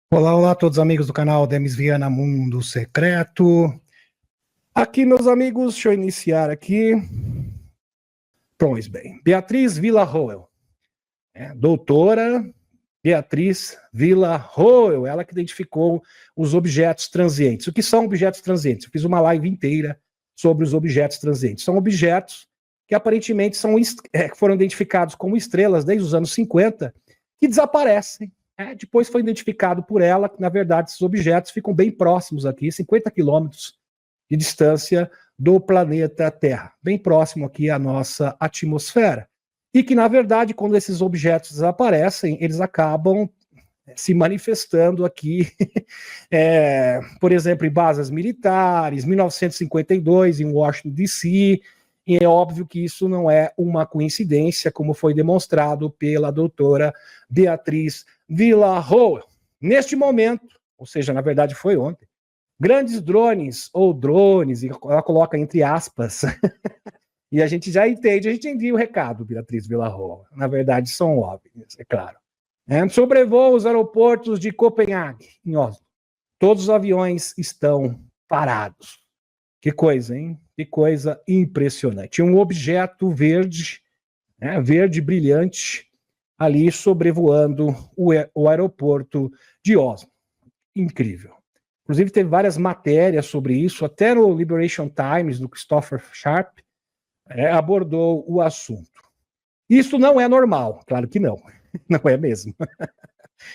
Olá, olá a todos os amigos do canal Demis Viana Mundo Secreto. Aqui, meus amigos, deixa eu iniciar aqui. Pois bem, Beatriz Villarroel, doutora Beatriz Villarroel, ela que identificou os objetos transientes. O que são objetos transientes? Eu fiz uma live inteira sobre os objetos transientes. São objetos que aparentemente foram identificados como estrelas desde os anos 50, que desaparecem. Depois foi identificado por ela que, na verdade, esses objetos ficam bem próximos aqui, 50 quilômetros de distância do planeta Terra, bem próximo aqui à nossa atmosfera. E que, na verdade, quando esses objetos desaparecem, eles acabam se manifestando aqui, por exemplo, em bases militares, 1952, em Washington, D.C., e é óbvio que isso não é uma coincidência, como foi demonstrado pela doutora Beatriz Villarroel. Neste momento, ou seja, na verdade foi ontem, grandes drones, ou drones, e ela coloca entre aspas, e a gente já entende, a gente envia o recado, Beatriz Villarroel. Na verdade, são OVNIs, é claro. Sobrevoam os aeroportos de Copenhague, em Oslo. Todos os aviões estão parados. Que coisa, hein? Que coisa impressionante. Um objeto verde, verde brilhante, ali sobrevoando o aeroporto de Oslo. Incrível. Inclusive, teve várias matérias sobre isso, até no Liberation Times, do Christopher Sharp, abordou o assunto. Isso não é normal, claro que não. Não é mesmo.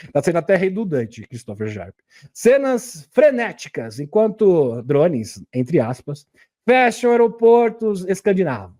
Está sendo até redundante, Christopher Sharp. Cenas frenéticas, enquanto drones, entre aspas, fecham aeroportos escandinavos.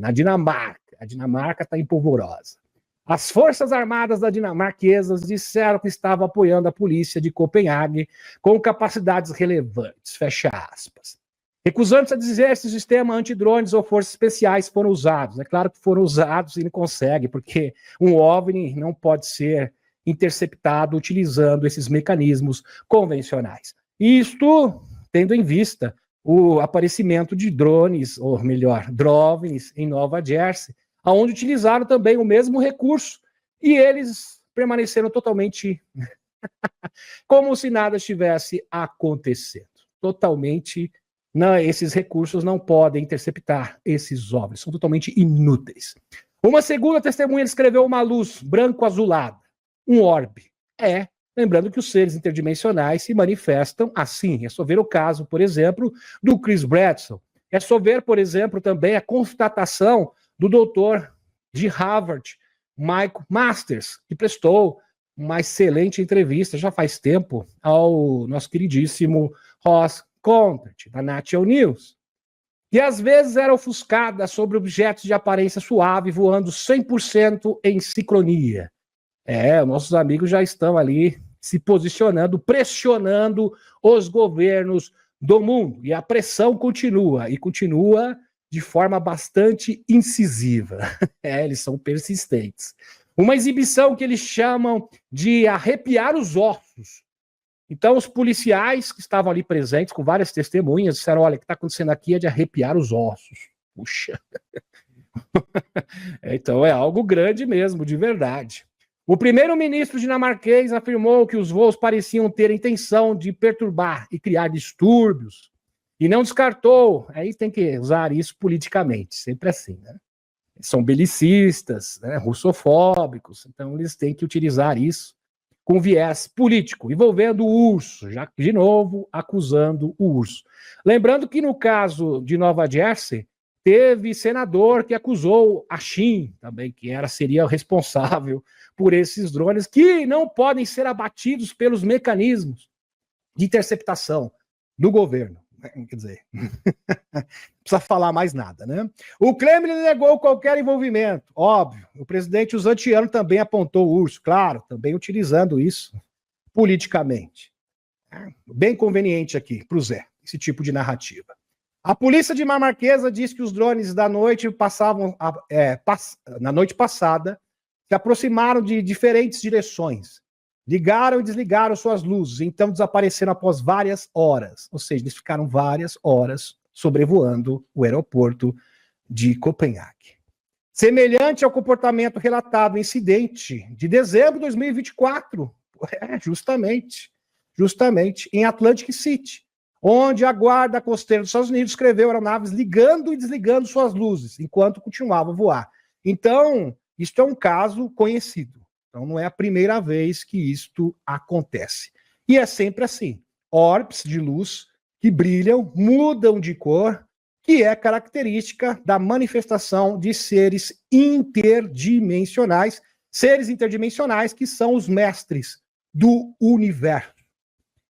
Na Dinamarca. A Dinamarca está empolvorosa. As forças armadas da dinamarquesas disseram que estavam apoiando a polícia de Copenhague com capacidades relevantes, fecha aspas. Recusando-se a dizer se o sistema antidrones ou forças especiais foram usados. É claro que foram usados e não consegue, porque um OVNI não pode ser interceptado utilizando esses mecanismos convencionais. Isto tendo em vista o aparecimento de drones, ou melhor, drones em Nova Jersey, onde utilizaram também o mesmo recurso e eles permaneceram totalmente como se nada estivesse acontecendo. Totalmente, esses recursos não podem interceptar esses OVNIs, são totalmente inúteis. Uma segunda testemunha descreveu uma luz branco-azulada, um orbe. Lembrando que os seres interdimensionais se manifestam assim. É só ver o caso, por exemplo, do Chris Bradson. É só ver, por exemplo, também a constatação do doutor de Harvard, Michael Masters, que prestou uma excelente entrevista, já faz tempo, ao nosso queridíssimo Ross Contert, da National News. E às vezes era ofuscada sobre objetos de aparência suave voando 100% em sincronia. Nossos amigos já estão ali se posicionando, pressionando os governos do mundo. E a pressão continua, e continua de forma bastante incisiva. Eles são persistentes. Uma exibição que eles chamam de arrepiar os ossos. Então, os policiais que estavam ali presentes, com várias testemunhas, disseram, olha, o que está acontecendo aqui é de arrepiar os ossos. Puxa. Então, é algo grande mesmo, de verdade. O primeiro-ministro dinamarquês afirmou que os voos pareciam ter a intenção de perturbar e criar distúrbios, e não descartou, aí tem que usar isso politicamente, sempre assim, né? São belicistas, russofóbicos, então eles têm que utilizar isso com viés político, envolvendo o urso, já de novo acusando o urso. Lembrando que no caso de Nova Jersey, teve senador que acusou a Shin também, que seria o responsável por esses drones, que não podem ser abatidos pelos mecanismos de interceptação do governo. Quer dizer, não precisa falar mais nada, né? O Kremlin negou qualquer envolvimento, óbvio. O presidente Uzantiano também apontou o urso, claro, também utilizando isso politicamente. Bem conveniente aqui para o Zé, esse tipo de narrativa. A polícia dinamarquesa diz que os drones da noite na noite passada se aproximaram de diferentes direções, ligaram e desligaram suas luzes, então desapareceram após várias horas. Ou seja, eles ficaram várias horas sobrevoando o aeroporto de Copenhague. Semelhante ao comportamento relatado no incidente de dezembro de 2024, Justamente em Atlantic City, onde a guarda costeira dos Estados Unidos escreveu aeronaves ligando e desligando suas luzes, enquanto continuava a voar. Então, isto é um caso conhecido. Então, não é a primeira vez que isto acontece. E é sempre assim, orbes de luz que brilham, mudam de cor, que é característica da manifestação de seres interdimensionais que são os mestres do universo.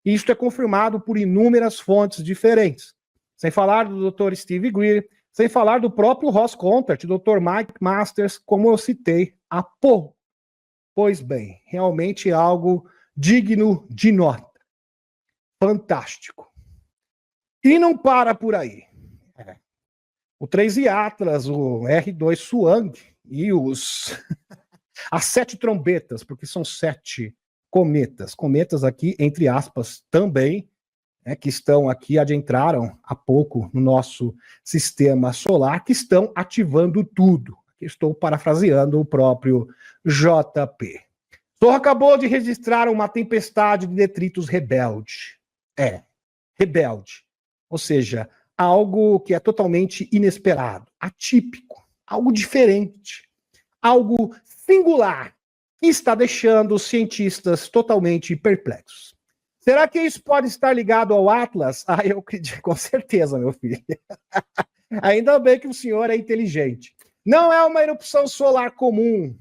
Isto é confirmado por inúmeras fontes diferentes. Sem falar do Dr. Steve Greer, sem falar do próprio Ross Contert, Dr. Mike Masters, como eu citei há pouco. Pois bem, realmente é algo digno de nota. Fantástico. E não para por aí. O 3 Atlas, o R2 Swang e as 7 trombetas, porque são 7 cometas aqui, entre aspas, também, que estão aqui, adentraram há pouco no nosso sistema solar, que estão ativando tudo. Estou parafraseando o próprio JP. Zorro acabou de registrar uma tempestade de detritos rebelde. Rebelde. Ou seja, algo que é totalmente inesperado, atípico, algo diferente, algo singular, que está deixando os cientistas totalmente perplexos. Será que isso pode estar ligado ao Atlas? Eu acredito, com certeza, meu filho. Ainda bem que o senhor é inteligente. Não é uma erupção solar comum.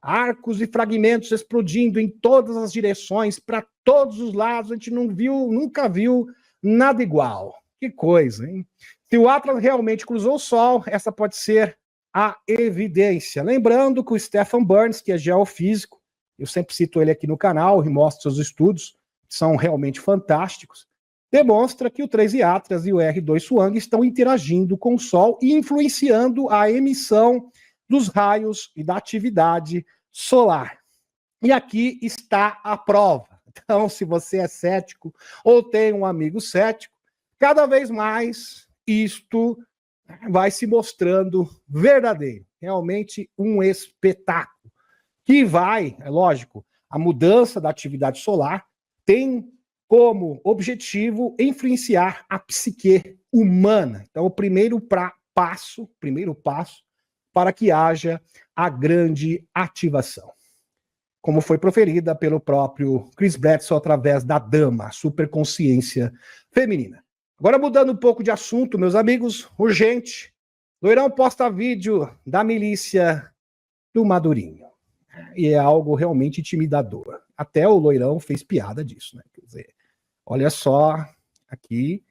Arcos e fragmentos explodindo em todas as direções, para todos os lados, a gente nunca viu nada igual. Que coisa, hein? Se o Atlas realmente cruzou o Sol, essa pode ser a evidência. Lembrando que o Stephen Burns, que é geofísico, eu sempre cito ele aqui no canal e mostro seus estudos, que são realmente fantásticos, demonstra que o 3 Atlas e o R2 Swang estão interagindo com o Sol e influenciando a emissão dos raios e da atividade solar. E aqui está a prova. Então, se você é cético ou tem um amigo cético, cada vez mais isto vai se mostrando verdadeiro. Realmente um espetáculo. Que vai, é lógico, a mudança da atividade solar tem como objetivo influenciar a psique humana. Então, o primeiro passo para que haja a grande ativação, como foi proferida pelo próprio Chris Bledsoe através da Dama, a superconsciência feminina. Agora, mudando um pouco de assunto, meus amigos, urgente, Loirão posta vídeo da milícia do Madurinho. E é algo realmente intimidador. Até o Loirão fez piada disso, né? Quer dizer, olha só, aqui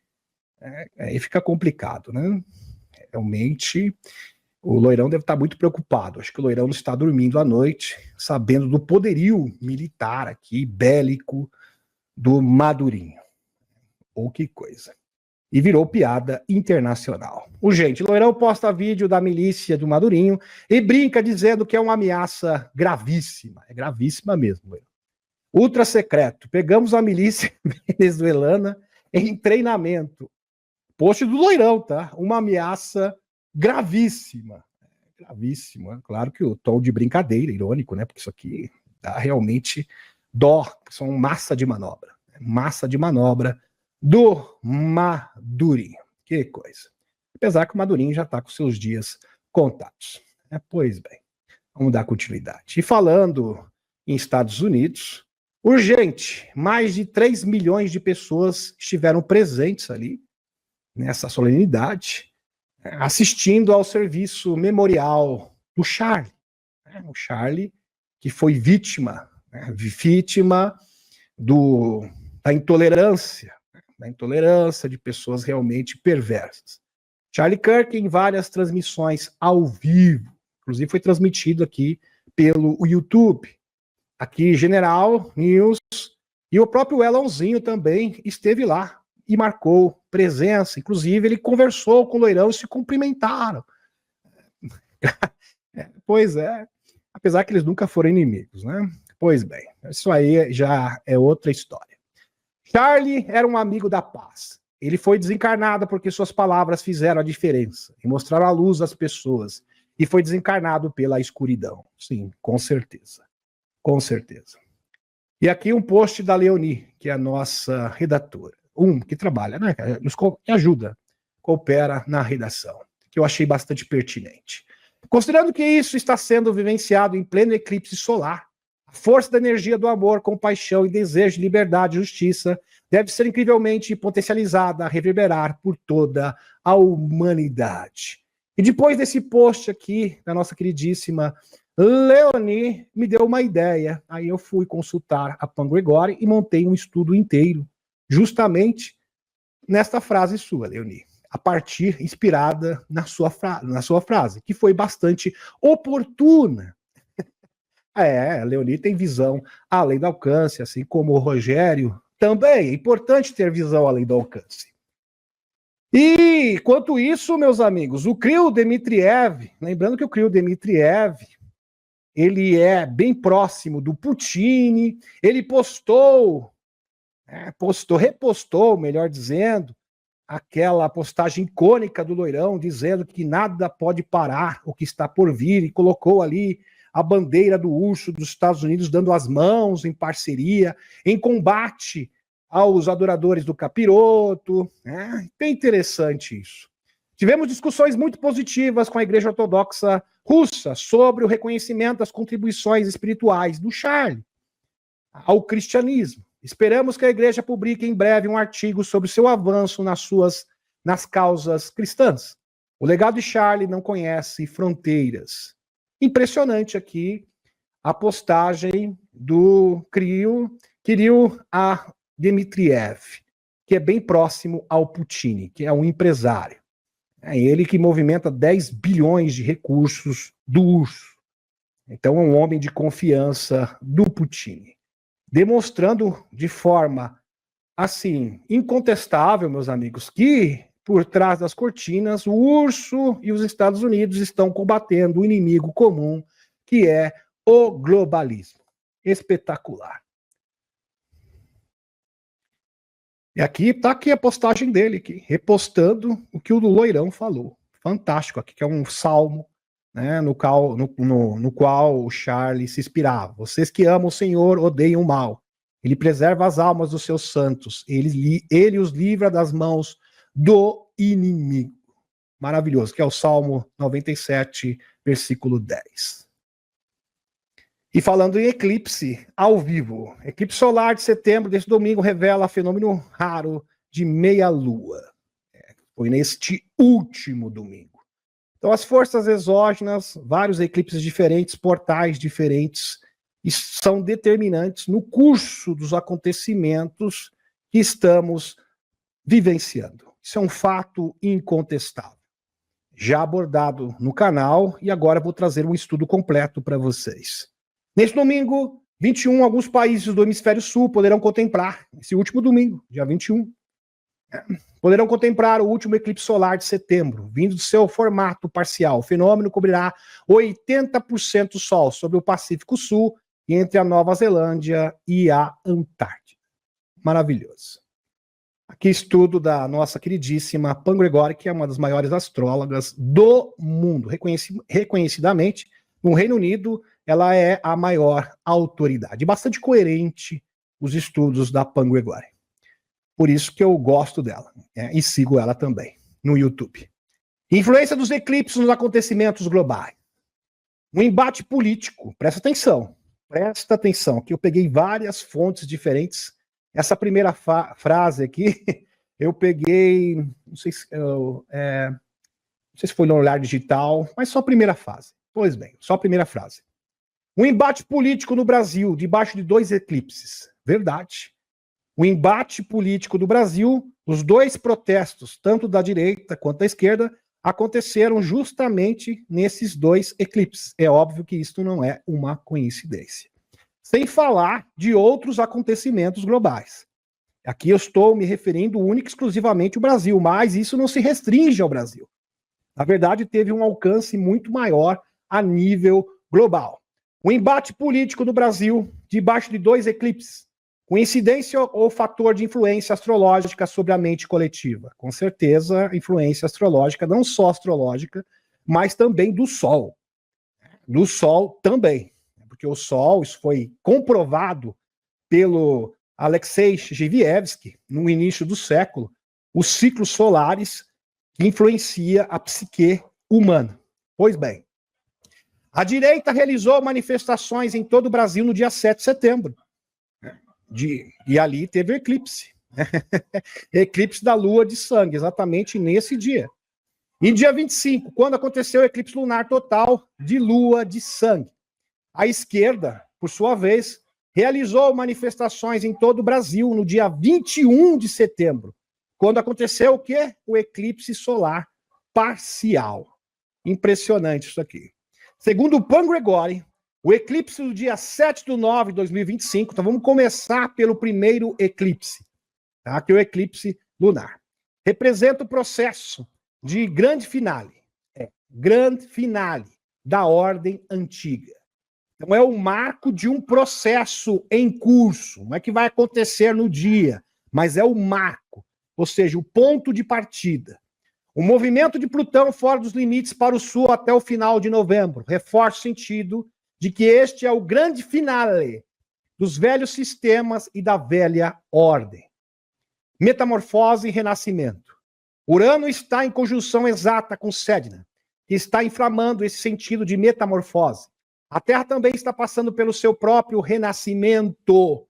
aí fica complicado, né? Realmente, o Loirão deve estar muito preocupado. Acho que o Loirão não está dormindo à noite, sabendo do poderio militar aqui, bélico, do Madurinho. Ou que coisa. E virou piada internacional. Urgente, Loirão posta vídeo da milícia do Madurinho e brinca dizendo que é uma ameaça gravíssima. É gravíssima mesmo, Loirão. Ultra secreto. Pegamos a milícia venezuelana em treinamento. Post do Loirão, tá? Uma ameaça gravíssima. Gravíssima. Claro que o tom de brincadeira, irônico, né? Porque isso aqui dá realmente dó. São massa de manobra. Massa de manobra do Madurinho. Que coisa. Apesar que o Madurinho já está com seus dias contados. Pois bem, vamos dar continuidade. E falando em Estados Unidos, urgente, mais de 3 milhões de pessoas estiveram presentes ali, nessa solenidade, assistindo ao serviço memorial do Charlie. O Charlie, que foi vítima da intolerância de pessoas realmente perversas. Charlie Kirk em várias transmissões ao vivo, inclusive foi transmitido aqui pelo YouTube. Aqui General News e o próprio Elonzinho também esteve lá e marcou presença. Inclusive ele conversou com o Loirão e se cumprimentaram. Pois é, apesar que eles nunca foram inimigos, né? Pois bem, isso aí já é outra história. Charlie era um amigo da paz. Ele foi desencarnado porque suas palavras fizeram a diferença e mostraram a luz às pessoas. E foi desencarnado pela escuridão. Sim, com certeza. Com certeza. E aqui um post da Leoni, que é a nossa redatora, que trabalha, né, que ajuda, coopera na redação, que eu achei bastante pertinente. Considerando que isso está sendo vivenciado em pleno eclipse solar, a força da energia do amor, compaixão e desejo de liberdade e justiça deve ser incrivelmente potencializada a reverberar por toda a humanidade. E depois desse post aqui, da nossa queridíssima Leoni, me deu uma ideia. Aí eu fui consultar a Pan Gregori e montei um estudo inteiro, justamente nesta frase sua, Leoni, a partir, inspirada na sua frase, que foi bastante oportuna. A Leoni tem visão além do alcance, assim como o Rogério também. É importante ter visão além do alcance. E, enquanto isso, meus amigos, o Kirill Dmitriev, lembrando que o Kirill Dmitriev, ele é bem próximo do Putin, ele repostou, melhor dizendo, aquela postagem icônica do Loirão, dizendo que nada pode parar o que está por vir, e colocou ali a bandeira do urso dos Estados Unidos dando as mãos em parceria, em combate aos adoradores do capiroto. Bem interessante isso. Tivemos discussões muito positivas com a Igreja Ortodoxa Russa sobre o reconhecimento das contribuições espirituais do Charlie ao cristianismo. Esperamos que a Igreja publique em breve um artigo sobre seu avanço nas causas cristãs. O legado de Charlie não conhece fronteiras. Impressionante aqui a postagem do Kirill Dmitriev, que é bem próximo ao Putin, que é um empresário. É ele que movimenta 10 bilhões de recursos do urso. Então é um homem de confiança do Putin. Demonstrando de forma, assim, incontestável, meus amigos, que por trás das cortinas, o urso e os Estados Unidos estão combatendo o inimigo comum, que é o globalismo. Espetacular. E aqui está aqui a postagem dele, aqui, repostando o que o Loirão falou. Fantástico aqui, que é um salmo, né, no qual o Charlie se inspirava. Vocês que amam o Senhor odeiam o mal. Ele preserva as almas dos seus santos. Ele os livra das mãos do inimigo. Maravilhoso, que é o Salmo 97, versículo 10. E falando em eclipse ao vivo, eclipse solar de setembro desse domingo revela fenômeno raro de meia-lua. Foi neste último domingo. Então, as forças exógenas, vários eclipses diferentes, portais diferentes, são determinantes no curso dos acontecimentos que estamos vivenciando. Isso é um fato incontestável. Já abordado no canal, e agora vou trazer um estudo completo para vocês. Neste domingo, 21, alguns países do hemisfério sul poderão contemplar, esse último domingo, dia 21, poderão contemplar o último eclipse solar de setembro, vindo do seu formato parcial. O fenômeno cobrirá 80% do Sol sobre o Pacífico Sul e entre a Nova Zelândia e a Antártida. Maravilhoso. Aqui estudo da nossa queridíssima Pan Gregori, que é uma das maiores astrólogas do mundo. Reconhecidamente, no Reino Unido, ela é a maior autoridade. Bastante coerente os estudos da Pan Gregori. Por isso que eu gosto dela, e sigo ela também no YouTube. Influência dos eclipses nos acontecimentos globais. Um embate político, presta atenção, que eu peguei várias fontes diferentes. Essa primeira frase aqui, eu peguei, não sei se foi no Olhar Digital, mas só a primeira frase. Pois bem, só a primeira frase. Um embate político no Brasil, debaixo de 2 eclipses. Verdade. O embate político do Brasil, os 2 protestos, tanto da direita quanto da esquerda, aconteceram justamente nesses 2 eclipses. É óbvio que isso não é uma coincidência. Sem falar de outros acontecimentos globais. Aqui eu estou me referindo única e exclusivamente ao Brasil, mas isso não se restringe ao Brasil. Na verdade, teve um alcance muito maior a nível global. O embate político do Brasil, debaixo de 2 eclipses. Coincidência ou fator de influência astrológica sobre a mente coletiva? Com certeza, influência astrológica, não só astrológica, mas também do Sol. Do Sol também. Porque o Sol, isso foi comprovado pelo Alexei Zhivaevsky, no início do século, os ciclos solares que influencia a psique humana. Pois bem, a direita realizou manifestações em todo o Brasil no dia 7 de setembro. E ali teve o eclipse. Eclipse da lua de sangue, exatamente nesse dia. E dia 25, quando aconteceu o eclipse lunar total de lua de sangue. A esquerda, por sua vez, realizou manifestações em todo o Brasil no dia 21 de setembro, quando aconteceu o quê? O eclipse solar parcial. Impressionante isso aqui. Segundo o Pan Gregori, o eclipse do dia 7/9 de 2025, então vamos começar pelo primeiro eclipse, tá? Que é o eclipse lunar. Representa o processo de grande finale da ordem antiga. Então é o marco de um processo em curso, não é que vai acontecer no dia, mas é o marco, ou seja, o ponto de partida. O movimento de Plutão fora dos limites para o sul até o final de novembro reforça o sentido de que este é o grande finale dos velhos sistemas e da velha ordem. Metamorfose e renascimento. Urano está em conjunção exata com Sedna, que está inflamando esse sentido de metamorfose. A Terra também está passando pelo seu próprio renascimento.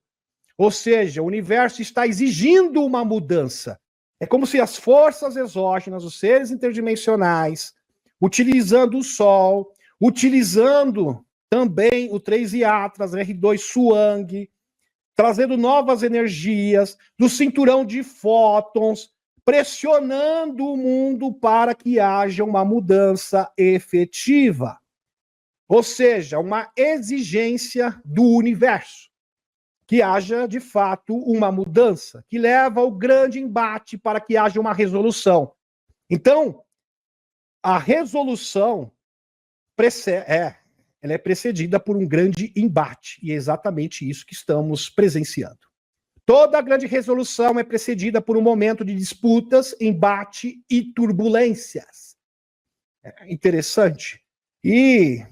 Ou seja, o universo está exigindo uma mudança. É como se as forças exógenas, os seres interdimensionais, utilizando o Sol, utilizando também o 3 Iatras, R2 Suang, trazendo novas energias, do cinturão de fótons, pressionando o mundo para que haja uma mudança efetiva. Ou seja, uma exigência do universo. Que haja, de fato, uma mudança, que leva ao grande embate para que haja uma resolução. Então, a resolução ela é precedida por um grande embate, e é exatamente isso que estamos presenciando. Toda grande resolução é precedida por um momento de disputas, embate e turbulências. É interessante. E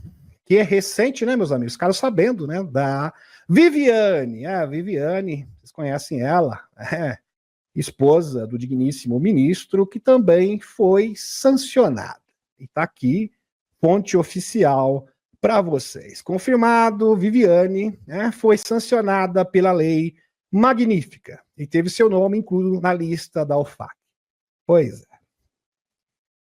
que é recente, né, meus amigos? Ficaram sabendo, né, da Viviane. A Viviane, vocês conhecem ela, esposa do digníssimo ministro, que também foi sancionada. E está aqui, fonte oficial para vocês. Confirmado, Viviane foi sancionada pela lei magnífica e teve seu nome incluído na lista da OFAC. Pois é.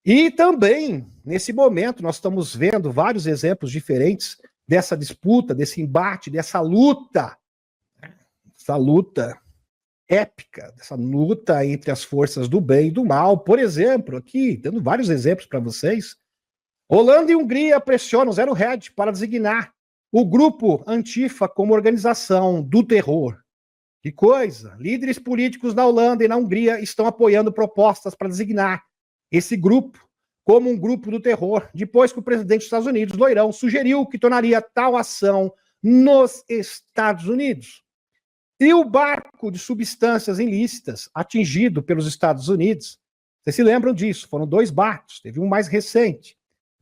E também, nesse momento, nós estamos vendo vários exemplos diferentes dessa disputa, desse embate, dessa luta. Essa luta épica, dessa luta entre as forças do bem e do mal. Por exemplo, aqui, dando vários exemplos para vocês, Holanda e Hungria pressionam Zero Hedge para designar o grupo Antifa como organização do terror. Que coisa! Líderes políticos na Holanda e na Hungria estão apoiando propostas para designar esse grupo como um grupo do terror, depois que o presidente dos Estados Unidos, Loirão, sugeriu que tornaria tal ação nos Estados Unidos. E o barco de substâncias ilícitas atingido pelos Estados Unidos, vocês se lembram disso, foram 2 barcos, teve um mais recente,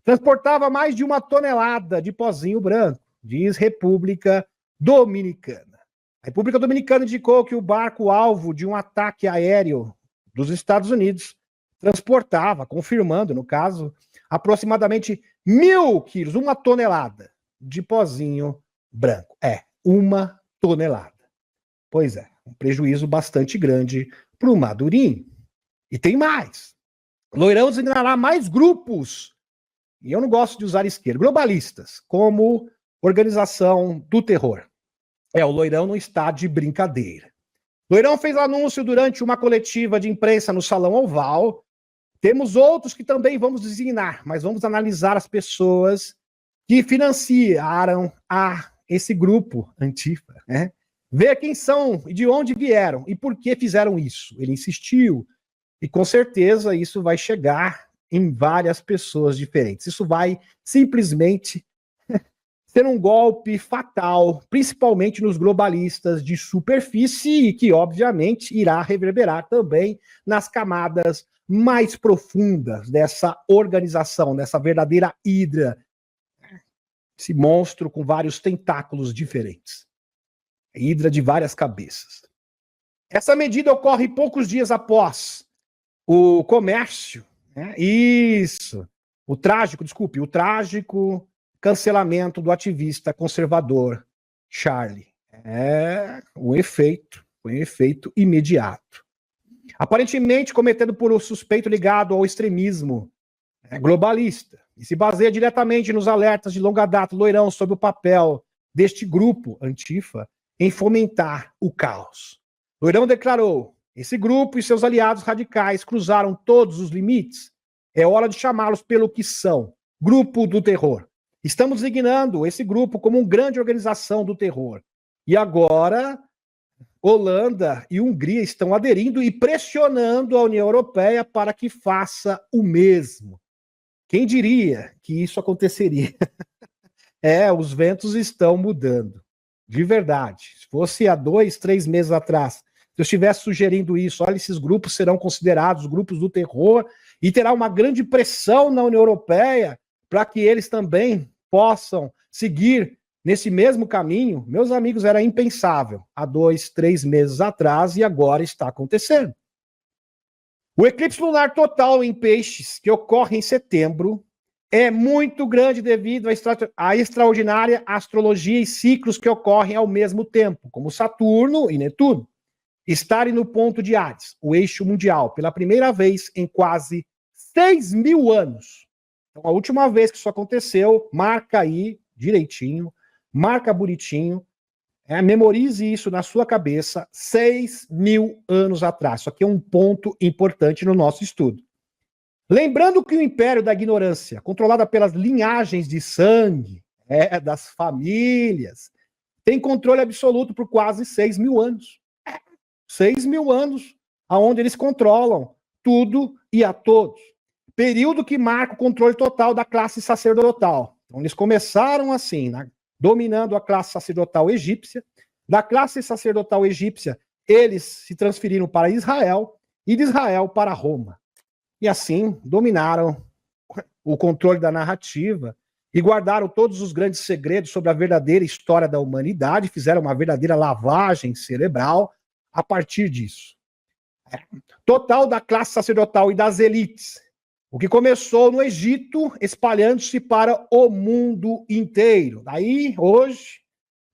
transportava mais de 1 tonelada de pozinho branco, diz República Dominicana. A República Dominicana indicou que o barco alvo de um ataque aéreo dos Estados Unidos transportava, confirmando, no caso, aproximadamente 1.000 quilos, 1 tonelada de pozinho branco. 1 tonelada. Pois é, um prejuízo bastante grande para o Madurinho. E tem mais. Loirão designará mais grupos, e eu não gosto de usar esquerda, globalistas, como organização do terror. O Loirão não está de brincadeira. Loirão fez anúncio durante uma coletiva de imprensa no Salão Oval. Temos outros que também vamos designar, mas vamos analisar as pessoas que financiaram esse grupo Antifa, né? Ver quem são e de onde vieram e por que fizeram isso. Ele insistiu e com certeza isso vai chegar em várias pessoas diferentes. Isso vai simplesmente ser um golpe fatal, principalmente nos globalistas de superfície e que, obviamente, irá reverberar também nas camadas mais profundas dessa organização, dessa verdadeira hidra, esse monstro com vários tentáculos diferentes. Hidra de várias cabeças. Essa medida ocorre poucos dias após o comércio, né? O trágico cancelamento do ativista conservador Charlie. Um efeito imediato. Aparentemente cometido por um suspeito ligado ao extremismo globalista, e se baseia diretamente nos alertas de longa data do Loirão sobre o papel deste grupo, Antifa, em fomentar o caos. Loirão declarou: esse grupo e seus aliados radicais cruzaram todos os limites. É hora de chamá-los pelo que são, grupo do terror. Estamos designando esse grupo como uma grande organização do terror. E agora, Holanda e Hungria estão aderindo e pressionando a União Europeia para que faça o mesmo. Quem diria que isso aconteceria? Os ventos estão mudando. De verdade. Se fosse há 2, 3 meses atrás, se eu estivesse sugerindo isso, olha, esses grupos serão considerados grupos do terror e terá uma grande pressão na União Europeia para que eles também possam seguir nesse mesmo caminho, meus amigos, era impensável há 2, 3 meses atrás e agora está acontecendo. O eclipse lunar total em Peixes, que ocorre em setembro, é muito grande devido à extraordinária astrologia e ciclos que ocorrem ao mesmo tempo, como Saturno e Netuno, estarem no ponto de Áries, o eixo mundial, pela primeira vez em quase 6.000 anos. Então, a última vez que isso aconteceu, marca aí direitinho, marca bonitinho, memorize isso na sua cabeça, 6.000 anos atrás. Isso aqui é um ponto importante no nosso estudo. Lembrando que o império da ignorância, controlada pelas linhagens de sangue, das famílias, tem controle absoluto por quase 6.000 anos. 6.000 anos, onde eles controlam tudo e a todos. Período que marca o controle total da classe sacerdotal. Então, eles começaram assim, dominando a classe sacerdotal egípcia. Da classe sacerdotal egípcia, eles se transferiram para Israel e de Israel para Roma. E assim, dominaram o controle da narrativa e guardaram todos os grandes segredos sobre a verdadeira história da humanidade, fizeram uma verdadeira lavagem cerebral a partir disso. Total da classe sacerdotal e das elites. O que começou no Egito, espalhando-se para o mundo inteiro. Daí, hoje,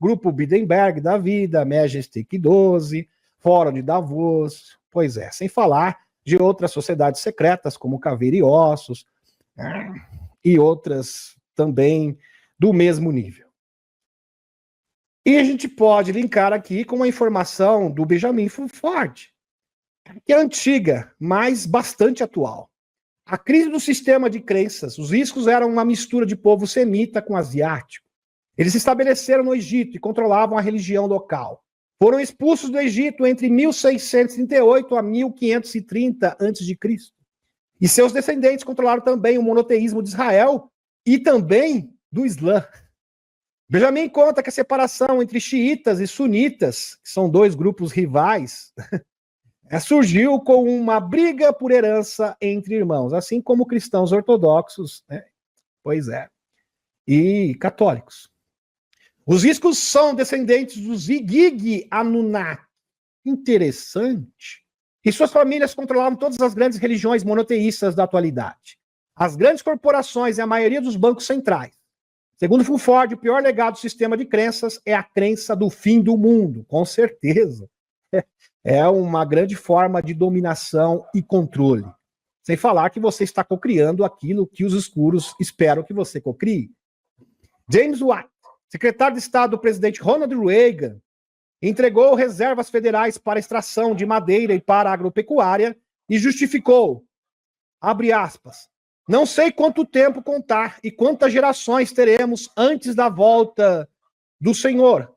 Grupo Bilderberg da vida, Majestic 12, Fórum de Davos, pois é, sem falar de outras sociedades secretas, como Caveira e Ossos, e outras também do mesmo nível. E a gente pode linkar aqui com uma informação do Benjamin Ford, que é antiga, mas bastante atual. A crise do sistema de crenças, os riscos eram uma mistura de povo semita com asiático. Eles se estabeleceram no Egito e controlavam a religião local. Foram expulsos do Egito entre 1638 a 1530 a.C. E seus descendentes controlaram também o monoteísmo de Israel e também do Islã. Benjamin conta que a separação entre xiitas e sunitas, que são dois grupos rivais, surgiu com uma briga por herança entre irmãos, assim como cristãos ortodoxos, e católicos. Os riscos são descendentes dos Igig Anunnaki. Interessante. E suas famílias controlavam todas as grandes religiões monoteístas da atualidade. As grandes corporações e a maioria dos bancos centrais. Segundo Fulford, o pior legado do sistema de crenças é a crença do fim do mundo, com certeza. É uma grande forma de dominação e controle. Sem falar que você está cocriando aquilo que os escuros esperam que você cocrie. James White, secretário de Estado do presidente Ronald Reagan, entregou reservas federais para extração de madeira e para a agropecuária e justificou, abre aspas, não sei quanto tempo contar e quantas gerações teremos antes da volta do Senhor.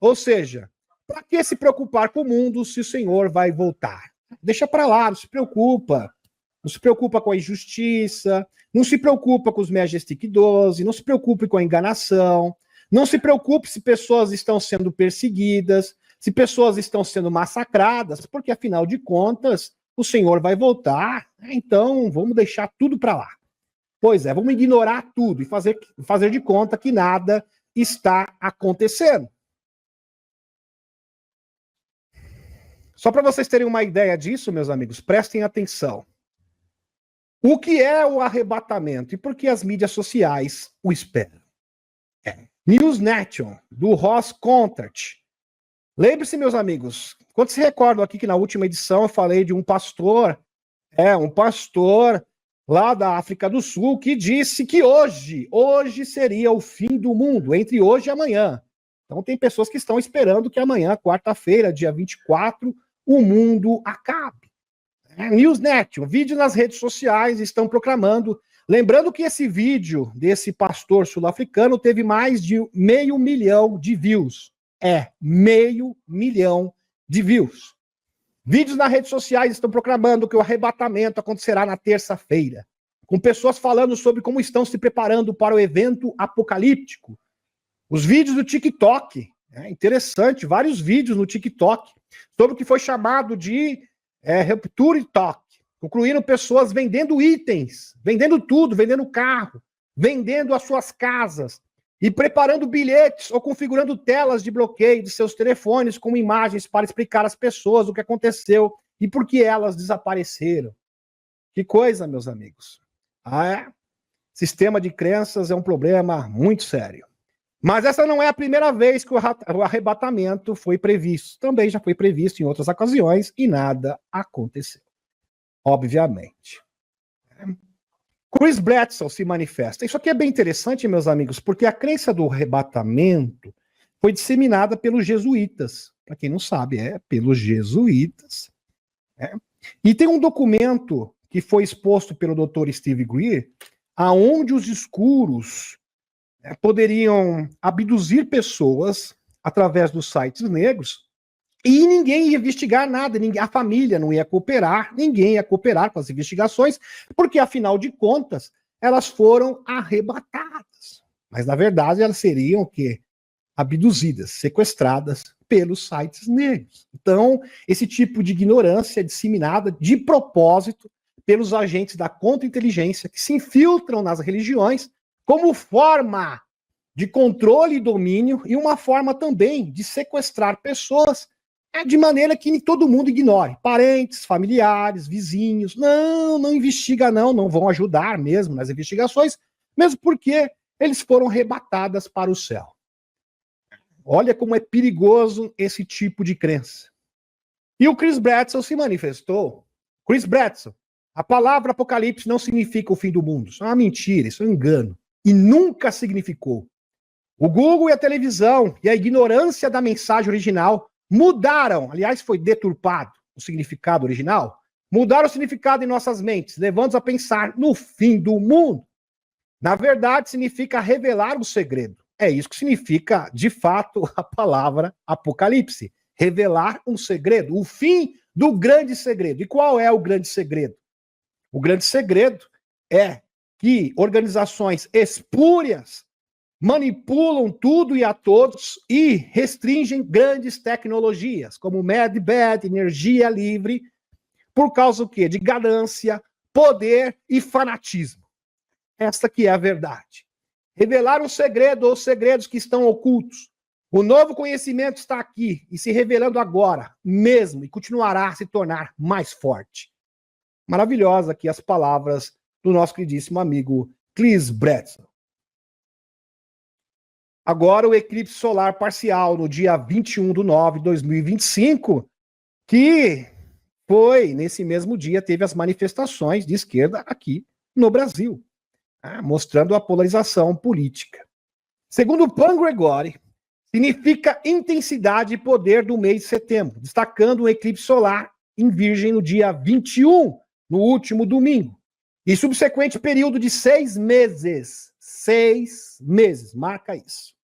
Ou seja, para que se preocupar com o mundo se o Senhor vai voltar? Deixa para lá, não se preocupa. Não se preocupa com a injustiça, não se preocupa com os Majestic 12, não se preocupe com a enganação, não se preocupe se pessoas estão sendo perseguidas, se pessoas estão sendo massacradas, porque afinal de contas o Senhor vai voltar, então vamos deixar tudo para lá. Pois é, vamos ignorar tudo e fazer de conta que nada está acontecendo. Só para vocês terem uma ideia disso, meus amigos, prestem atenção. O que é o arrebatamento e por que as mídias sociais o esperam? News Nation, do Ross Contart. Lembre-se, meus amigos, quando se recordam aqui que na última edição eu falei de um pastor lá da África do Sul, que disse que hoje seria o fim do mundo, entre hoje e amanhã. Então tem pessoas que estão esperando que amanhã, quarta-feira, dia 24, o mundo acabe. Newsnet, um vídeo nas redes sociais estão proclamando, lembrando que esse vídeo desse pastor sul-africano teve mais de 500 mil de views. 500 mil de views. Vídeos nas redes sociais estão proclamando que o arrebatamento acontecerá na terça-feira, com pessoas falando sobre como estão se preparando para o evento apocalíptico. Os vídeos do TikTok, interessante, vários vídeos no TikTok, sobre o que foi chamado de Rupture Talk, concluíram pessoas vendendo itens, vendendo tudo, vendendo carro, vendendo as suas casas, e preparando bilhetes ou configurando telas de bloqueio de seus telefones com imagens para explicar às pessoas o que aconteceu e por que elas desapareceram. Que coisa, meus amigos. Sistema de crenças é um problema muito sério. Mas essa não é a primeira vez que o arrebatamento foi previsto. Também já foi previsto em outras ocasiões e nada aconteceu. Obviamente. Chris Bledsoe se manifesta. Isso aqui é bem interessante, meus amigos, porque a crença do arrebatamento foi disseminada pelos jesuítas. Para quem não sabe, pelos jesuítas. E tem um documento que foi exposto pelo Dr. Steve Greer, aonde os escuros poderiam abduzir pessoas através dos sites negros e ninguém ia investigar nada, a família não ia cooperar, ninguém ia cooperar com as investigações, porque, afinal de contas, elas foram arrebatadas. Mas, na verdade, elas seriam o quê? Abduzidas, sequestradas pelos sites negros. Então, esse tipo de ignorância é disseminada de propósito pelos agentes da contra-inteligência que se infiltram nas religiões como forma de controle e domínio e uma forma também de sequestrar pessoas de maneira que todo mundo ignore. Parentes, familiares, vizinhos. Não investiga não vão ajudar mesmo nas investigações, mesmo porque eles foram arrebatadas para o céu. Olha como é perigoso esse tipo de crença. E o Chris Bledsoe se manifestou. Chris Bledsoe, a palavra apocalipse não significa o fim do mundo. Isso é uma mentira, isso é um engano. E nunca significou. O Google e a televisão e a ignorância da mensagem original mudaram, aliás, foi deturpado o significado original, mudaram o significado em nossas mentes, levando-nos a pensar no fim do mundo. Na verdade, significa revelar o segredo. É isso que significa, de fato, a palavra apocalipse. Revelar um segredo, o fim do grande segredo. E qual é o grande segredo? O grande segredo é que organizações espúrias manipulam tudo e a todos e restringem grandes tecnologias, como MedBed, energia livre, por causa do quê? De ganância, poder e fanatismo. Esta que é a verdade. Revelar um segredo ou segredos que estão ocultos. O novo conhecimento está aqui e se revelando agora mesmo e continuará a se tornar mais forte. Maravilhosa aqui as palavras do nosso queridíssimo amigo Chris Bledsoe. Agora o eclipse solar parcial no dia 21/9/2025, que foi, nesse mesmo dia, teve as manifestações de esquerda aqui no Brasil, mostrando a polarização política. Segundo Pan Gregori, significa intensidade e poder do mês de setembro, destacando o eclipse solar em Virgem no dia 21, no último domingo, e subsequente período de 6 meses. 6 meses, marca isso.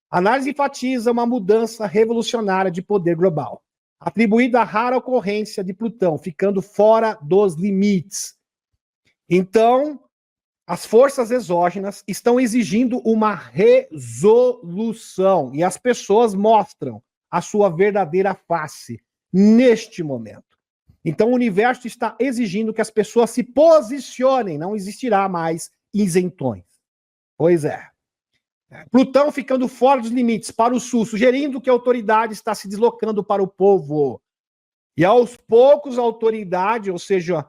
A análise enfatiza uma mudança revolucionária de poder global, atribuída à rara ocorrência de Plutão, ficando fora dos limites. Então, as forças exógenas estão exigindo uma resolução, e as pessoas mostram a sua verdadeira face neste momento. Então, o universo está exigindo que as pessoas se posicionem, não existirá mais isentões. Pois é. Plutão ficando fora dos limites para o sul, sugerindo que a autoridade está se deslocando para o povo. E aos poucos a autoridade, ou seja,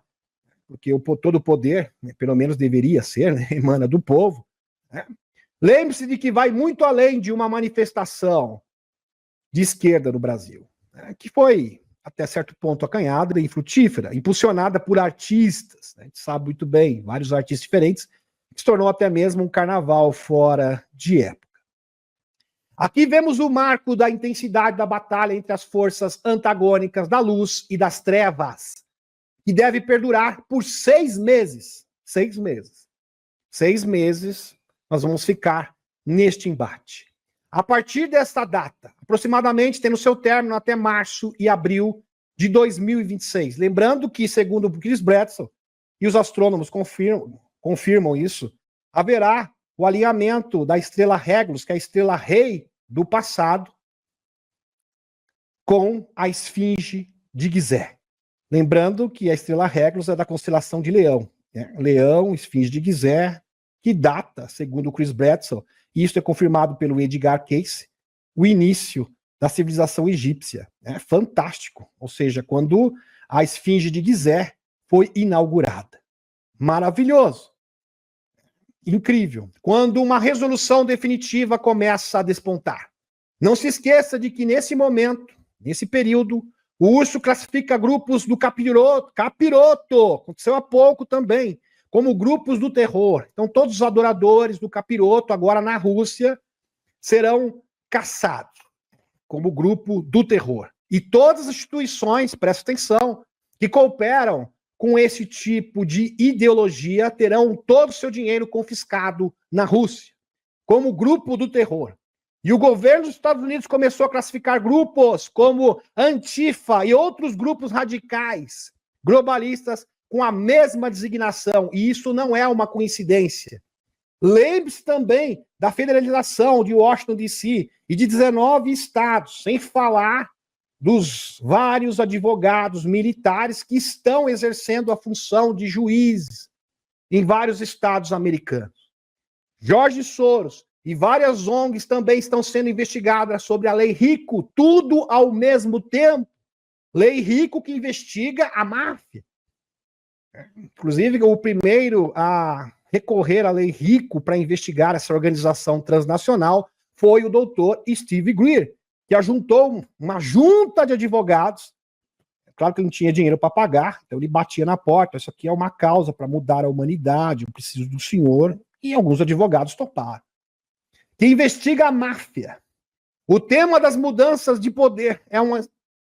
porque todo o poder, né, pelo menos deveria ser, né, emana do povo, né? Lembre-se de que vai muito além de uma manifestação de esquerda no Brasil, né, que foi, até certo ponto, acanhada e frutífera, impulsionada por artistas, né, a gente sabe muito bem, vários artistas diferentes, que se tornou até mesmo um carnaval fora de época. Aqui vemos o marco da intensidade da batalha entre as forças antagônicas da luz e das trevas, que deve perdurar por 6 meses. 6 meses. 6 meses nós vamos ficar neste embate. A partir desta data, aproximadamente tendo seu término até março e abril de 2026. Lembrando que, segundo o Chris Bradson, e os astrônomos confirmam isso, haverá o alinhamento da estrela Regulus, que é a estrela rei do passado, com a esfinge de Gizé. Lembrando que a estrela Regulus é da constelação de Leão. Né? Leão, esfinge de Gizé, que data, segundo o Chris Bradson, e isso é confirmado pelo Edgar Cayce, o início da civilização egípcia. É fantástico. Ou seja, quando a esfinge de Gizé foi inaugurada. Maravilhoso. Incrível. Quando uma resolução definitiva começa a despontar. Não se esqueça de que nesse momento, nesse período, o urso classifica grupos do capiroto, aconteceu há pouco também, como grupos do terror. Então todos os adoradores do capiroto, agora na Rússia, serão caçados como grupo do terror. E todas as instituições, presta atenção, que cooperam com esse tipo de ideologia terão todo o seu dinheiro confiscado na Rússia, como grupo do terror. E o governo dos Estados Unidos começou a classificar grupos como Antifa e outros grupos radicais, globalistas, com a mesma designação. E isso não é uma coincidência. Lembre-se também da federalização de Washington, D.C. e de 19 estados, sem falar dos vários advogados militares que estão exercendo a função de juízes em vários estados americanos. George Soros e várias ONGs também estão sendo investigadas sobre a Lei Rico, tudo ao mesmo tempo. Lei Rico que investiga a máfia. Inclusive, o primeiro a recorrer à Lei Rico para investigar essa organização transnacional foi o doutor Steve Greer, que ajuntou uma junta de advogados. É claro que ele não tinha dinheiro para pagar, então ele batia na porta, isso aqui é uma causa para mudar a humanidade, eu preciso do senhor, e alguns advogados toparam. Que investiga a máfia. O tema das mudanças de poder é um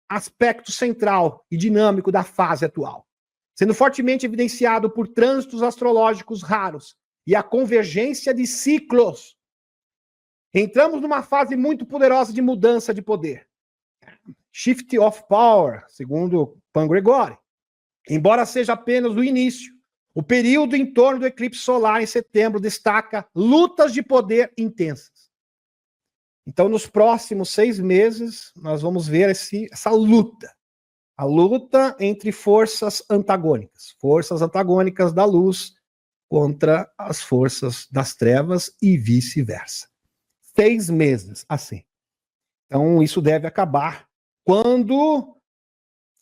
aspecto central e dinâmico da fase atual, sendo fortemente evidenciado por trânsitos astrológicos raros e a convergência de ciclos. Entramos numa fase muito poderosa de mudança de poder. Shift of Power, segundo Pan Gregori. Embora seja apenas o início, o período em torno do eclipse solar em setembro destaca lutas de poder intensas. Então, nos próximos 6 meses, nós vamos ver essa luta. A luta entre forças antagônicas da luz contra as forças das trevas e vice-versa. 6 meses, assim. Então, isso deve acabar quando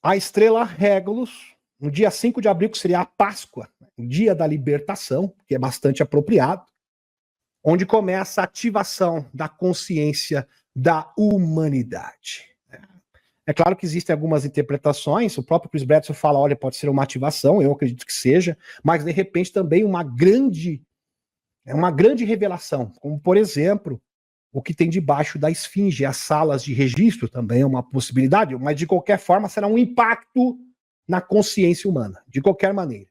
a estrela Regulus, no dia 5 de abril, que seria a Páscoa, o dia da libertação, que é bastante apropriado, onde começa a ativação da consciência da humanidade. É claro que existem algumas interpretações, o próprio Chris Bradson fala, olha, pode ser uma ativação, eu acredito que seja, mas de repente também uma grande revelação, como por exemplo, o que tem debaixo da esfinge, as salas de registro também é uma possibilidade, mas de qualquer forma será um impacto na consciência humana, de qualquer maneira.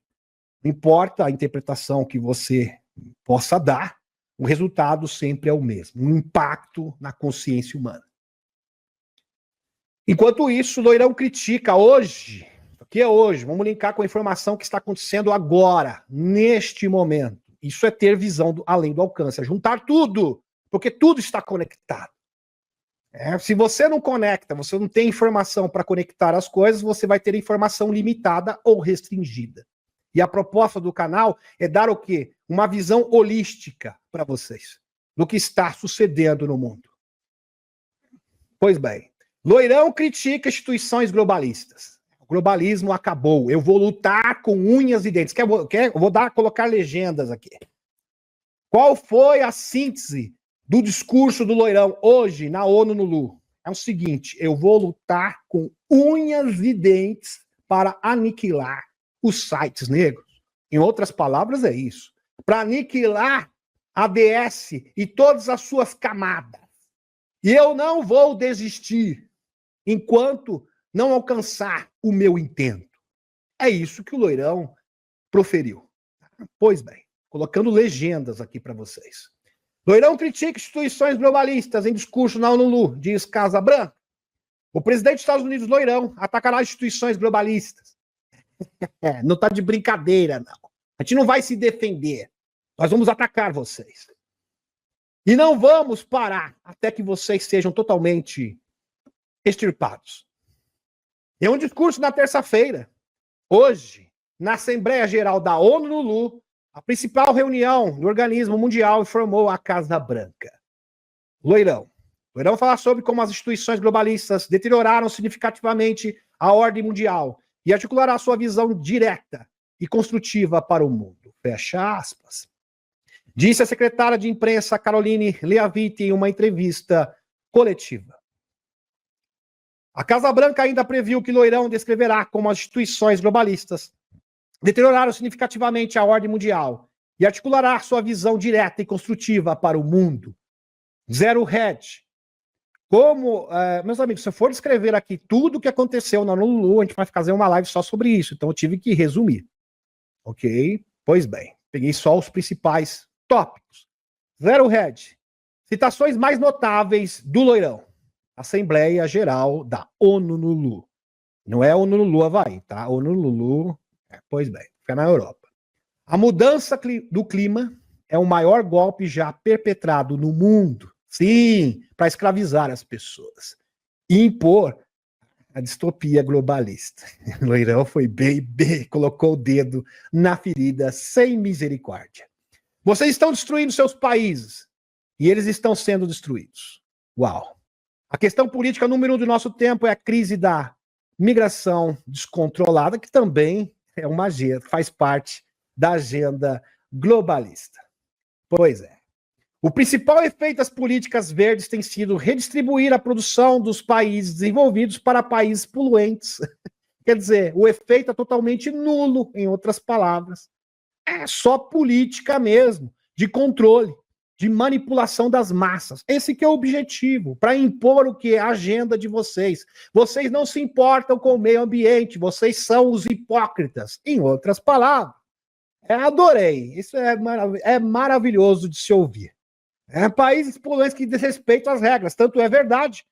Não importa a interpretação que você possa dar, o resultado sempre é o mesmo, um impacto na consciência humana. Enquanto isso, o Loirão critica hoje, o que é hoje? Vamos linkar com a informação que está acontecendo agora, neste momento. Isso é ter visão além do alcance, é juntar tudo, porque tudo está conectado. Se você não conecta, você não tem informação para conectar as coisas, você vai ter informação limitada ou restringida. E a proposta do canal é dar o quê? Uma visão holística para vocês, do que está sucedendo no mundo. Pois bem, Loirão critica instituições globalistas. O globalismo acabou. Eu vou lutar com unhas e dentes. Colocar legendas aqui. Qual foi a síntese do discurso do Loirão hoje na ONU no Lu? É o seguinte: eu vou lutar com unhas e dentes para aniquilar os sites negros. Em outras palavras, é isso. Para aniquilar a DS e todas as suas camadas. E eu não vou desistir enquanto não alcançar o meu intento. É isso que o Loirão proferiu. Pois bem, colocando legendas aqui para vocês. Loirão critica instituições globalistas em discurso na ONU, diz Casa Branca. O presidente dos Estados Unidos, Loirão, atacará instituições globalistas. Não está de brincadeira, não. A gente não vai se defender. Nós vamos atacar vocês. E não vamos parar até que vocês sejam totalmente extirpados. Em um discurso na terça-feira, hoje, na Assembleia Geral da ONU no Lu, a principal reunião do organismo mundial informou a Casa Branca. Loirão falar sobre como as instituições globalistas deterioraram significativamente a ordem mundial e articulará sua visão direta e construtiva para o mundo. Fecha aspas. Disse a secretária de imprensa Caroline Leavitt em uma entrevista coletiva. A Casa Branca ainda previu que Loirão descreverá como as instituições globalistas deterioraram significativamente a ordem mundial e articulará sua visão direta e construtiva para o mundo. Zero Hedge. Como, meus amigos, se eu for descrever aqui tudo o que aconteceu na Lulu, a gente vai fazer uma live só sobre isso, então eu tive que resumir. Ok? Pois bem, peguei só os principais tópicos. Zero Hedge. Citações mais notáveis do Loirão. Assembleia Geral da ONU no Lu. Não é ONU no Lu Havaí, tá? ONU no Lu, pois bem, fica na Europa. A mudança do clima é o maior golpe já perpetrado no mundo. Sim, para escravizar as pessoas. E impor a distopia globalista. Loirão foi bem, colocou o dedo na ferida sem misericórdia. Vocês estão destruindo seus países e eles estão sendo destruídos. Uau. A questão política número 1 do nosso tempo é a crise da migração descontrolada, que também é uma agenda, faz parte da agenda globalista. Pois é. O principal efeito das políticas verdes tem sido redistribuir a produção dos países desenvolvidos para países poluentes. Quer dizer, o efeito é totalmente nulo, em outras palavras. É só política mesmo, de controle, de manipulação das massas. Esse que é o objetivo, para impor o que é a agenda de vocês. Vocês não se importam com o meio ambiente, vocês são os hipócritas. Em outras palavras, adorei. Isso é maravilhoso de se ouvir. Países poluentes que desrespeitam as regras. Tanto é verdade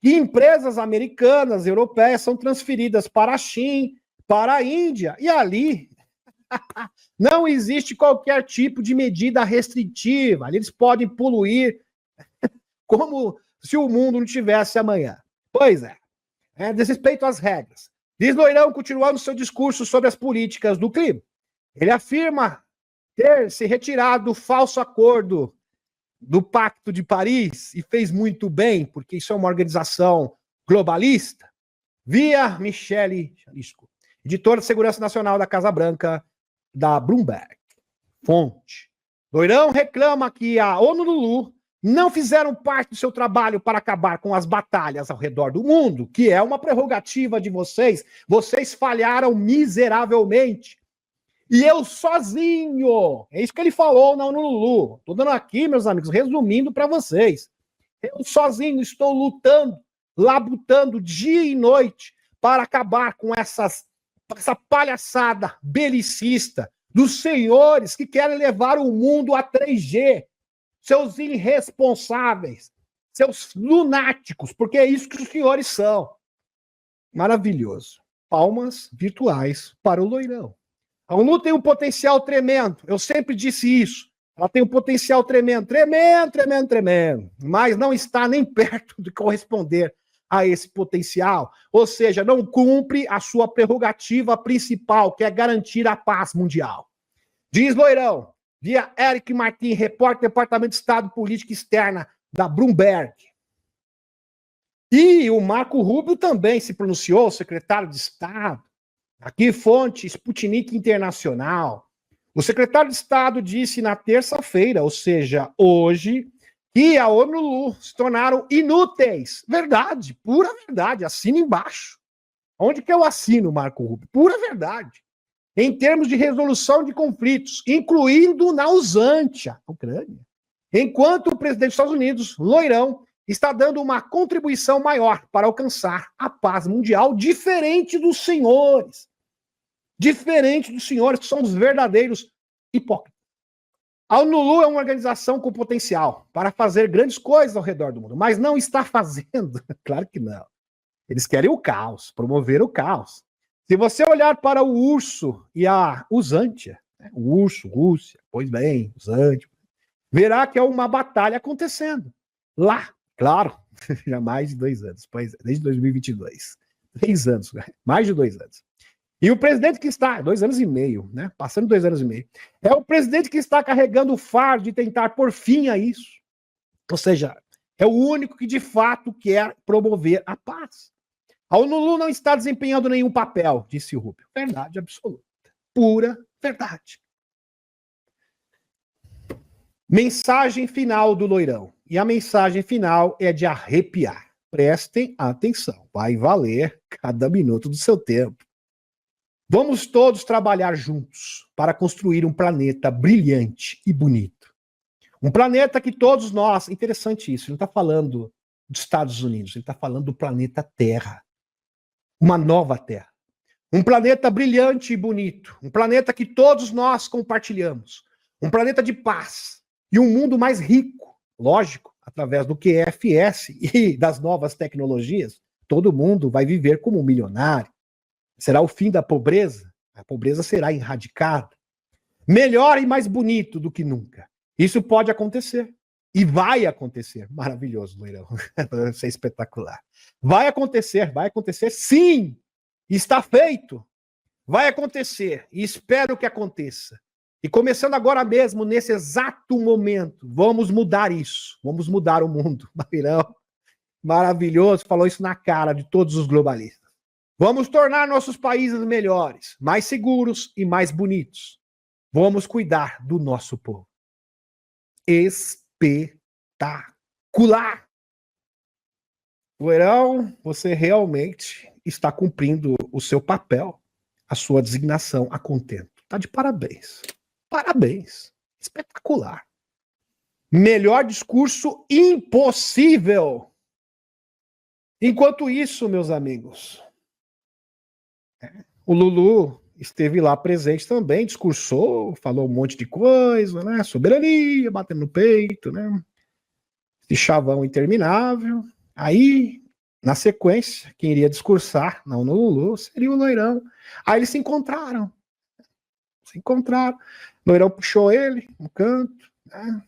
que empresas americanas, europeias, são transferidas para a China, para a Índia, e ali não existe qualquer tipo de medida restritiva. Eles podem poluir como se o mundo não tivesse amanhã. Pois é. Desrespeito às regras. Diz Loirão, continuando seu discurso sobre as políticas do clima. Ele afirma ter se retirado do falso acordo do Pacto de Paris e fez muito bem, porque isso é uma organização globalista, via Michele Jalisco, editora de Segurança Nacional da Casa Branca, da Bloomberg. Fonte. Loirão reclama que a ONU Lulu não fizeram parte do seu trabalho para acabar com as batalhas ao redor do mundo, que é uma prerrogativa de vocês. Vocês falharam miseravelmente. E eu sozinho, é isso que ele falou na ONU Lulu. Estou dando aqui, meus amigos, resumindo para vocês. Eu sozinho estou lutando, labutando dia e noite para acabar com essa palhaçada belicista dos senhores que querem levar o mundo a 3G. Seus irresponsáveis, seus lunáticos, porque é isso que os senhores são. Maravilhoso. Palmas virtuais para o Loirão. A ONU tem um potencial tremendo. Eu sempre disse isso. Ela tem um potencial tremendo, tremendo. Mas não está nem perto de corresponder a esse potencial. Ou seja, não cumpre a sua prerrogativa principal, que é garantir a paz mundial. Diz Loirão, via Eric Martin, repórter do Departamento de Estado e Política Externa da Bloomberg. E o Marco Rubio também se pronunciou, secretário de Estado. Aqui, fonte Sputnik Internacional. O secretário de Estado disse na terça-feira, ou seja, hoje, que a ONU e o Lulu se tornaram inúteis. Verdade, pura verdade. Assina embaixo. Onde que eu assino, Marco Rubio? Pura verdade. Em termos de resolução de conflitos, incluindo na Usantia, Ucrânia. Enquanto o presidente dos Estados Unidos, loirão, está dando uma contribuição maior para alcançar a paz mundial, diferente dos senhores. Diferente dos senhores, que são os verdadeiros hipócritas. A ONU é uma organização com potencial para fazer grandes coisas ao redor do mundo, mas não está fazendo. Claro que não. Eles querem o caos, promover o caos. Se você olhar para o urso e a Usantia, né? O urso, Rússia, pois bem, Usantia, verá que é uma batalha acontecendo. Lá, claro, já há mais de 2 anos, pois é, desde 2022. 3 anos, mais de 2 anos. E o presidente que está, 2 anos e meio, né? Passando 2 anos e meio, é o presidente que está carregando o fardo de tentar pôr fim a isso. Ou seja, é o único que de fato quer promover a paz. A ONU não está desempenhando nenhum papel, disse o Rubio. Verdade absoluta. Pura verdade. Mensagem final do loirão. E a mensagem final é de arrepiar. Prestem atenção. Vai valer cada minuto do seu tempo. Vamos todos trabalhar juntos para construir um planeta brilhante e bonito. Um planeta que todos nós... Interessante isso. Ele não está falando dos Estados Unidos. Ele está falando do planeta Terra. Uma nova Terra. Um planeta brilhante e bonito. Um planeta que todos nós compartilhamos. Um planeta de paz. E um mundo mais rico. Lógico, através do QFS e das novas tecnologias, todo mundo vai viver como um milionário. Será o fim da pobreza? A pobreza será erradicada. Melhor e mais bonito do que nunca. Isso pode acontecer. E vai acontecer. Maravilhoso, loirão. Isso é espetacular. Vai acontecer sim. Está feito. Vai acontecer. E espero que aconteça. E começando agora mesmo, nesse exato momento, vamos mudar isso. Vamos mudar o mundo. Loirão, maravilhoso. Falou isso na cara de todos os globalistas. Vamos tornar nossos países melhores, mais seguros e mais bonitos. Vamos cuidar do nosso povo. Espetacular! Loirão, você realmente está cumprindo o seu papel, a sua designação a contento. Tá de parabéns. Parabéns. Espetacular. Melhor discurso impossível. Enquanto isso, meus amigos, o Lulu esteve lá presente também, discursou, falou um monte de coisa, né? Soberania, batendo no peito, né? Esse chavão interminável. Aí, na sequência, quem iria discursar, não no Lulu, seria o loirão. Aí eles se encontraram. O loirão puxou ele no canto, né?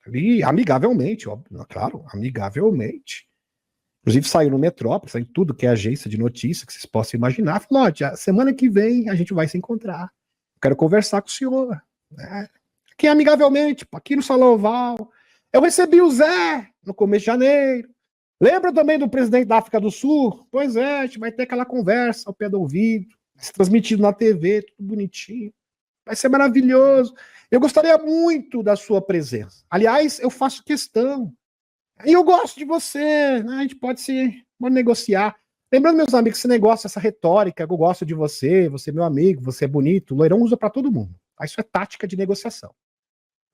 Ali, amigavelmente, óbvio, claro, amigavelmente. Inclusive saiu no Metrópole, saiu em tudo que é agência de notícia que vocês possam imaginar. Falou, semana que vem a gente vai se encontrar. Quero conversar com o senhor. Né? Aqui amigavelmente, aqui no Salão Oval. Eu recebi o Zé no começo de janeiro. Lembra também do presidente da África do Sul? Pois é, a gente vai ter aquela conversa ao pé do ouvido, transmitido na TV, tudo bonitinho. Vai ser maravilhoso. Eu gostaria muito da sua presença. Aliás, eu faço questão. E eu gosto de você, né? A gente pode negociar. Lembrando, meus amigos, esse negócio, essa retórica, eu gosto de você, você é meu amigo, você é bonito, o loirão usa para todo mundo. Isso é tática de negociação.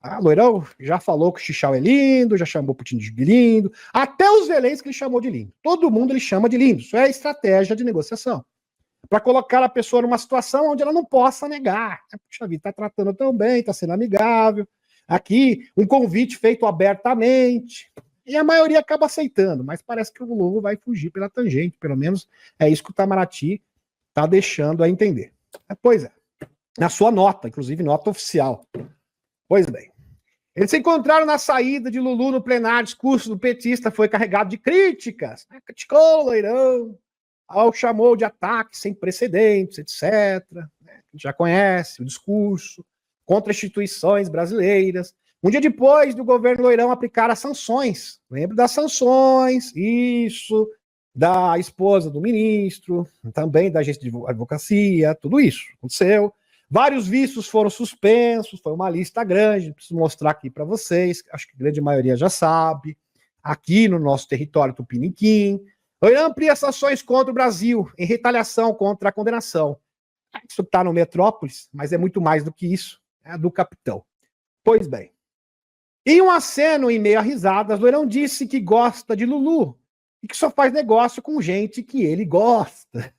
O loirão já falou que o Xixiao é lindo, já chamou o Putin de lindo, até os Zelensky ele chamou de lindo. Todo mundo ele chama de lindo. Isso é estratégia de negociação. Para colocar a pessoa numa situação onde ela não possa negar. Puxa vida, tá tratando tão bem, tá sendo amigável. Aqui, um convite feito abertamente. E a maioria acaba aceitando, mas parece que o Lula vai fugir pela tangente, pelo menos é isso que o Itamaraty está deixando a entender. Pois é, na sua nota, inclusive nota oficial. Pois bem, eles se encontraram na saída de Lulu no plenário, discurso do petista foi carregado de críticas, criticou o loirão, chamou de ataque sem precedentes, etc. A gente já conhece o discurso contra instituições brasileiras, Um dia depois do governo Loirão aplicar as sanções. Lembra das sanções, isso, da esposa do ministro, também da agência de advocacia, tudo isso aconteceu. Vários vistos foram suspensos, foi uma lista grande, preciso mostrar aqui para vocês, acho que a grande maioria já sabe, aqui no nosso território tupiniquim. Loirão amplia sanções contra o Brasil, em retaliação contra a condenação. Isso está no Metrópolis, mas é muito mais do que isso, é do capitão. Pois bem, em um aceno em meio a risadas, Loirão disse que gosta de Lulu e que só faz negócio com gente que ele gosta.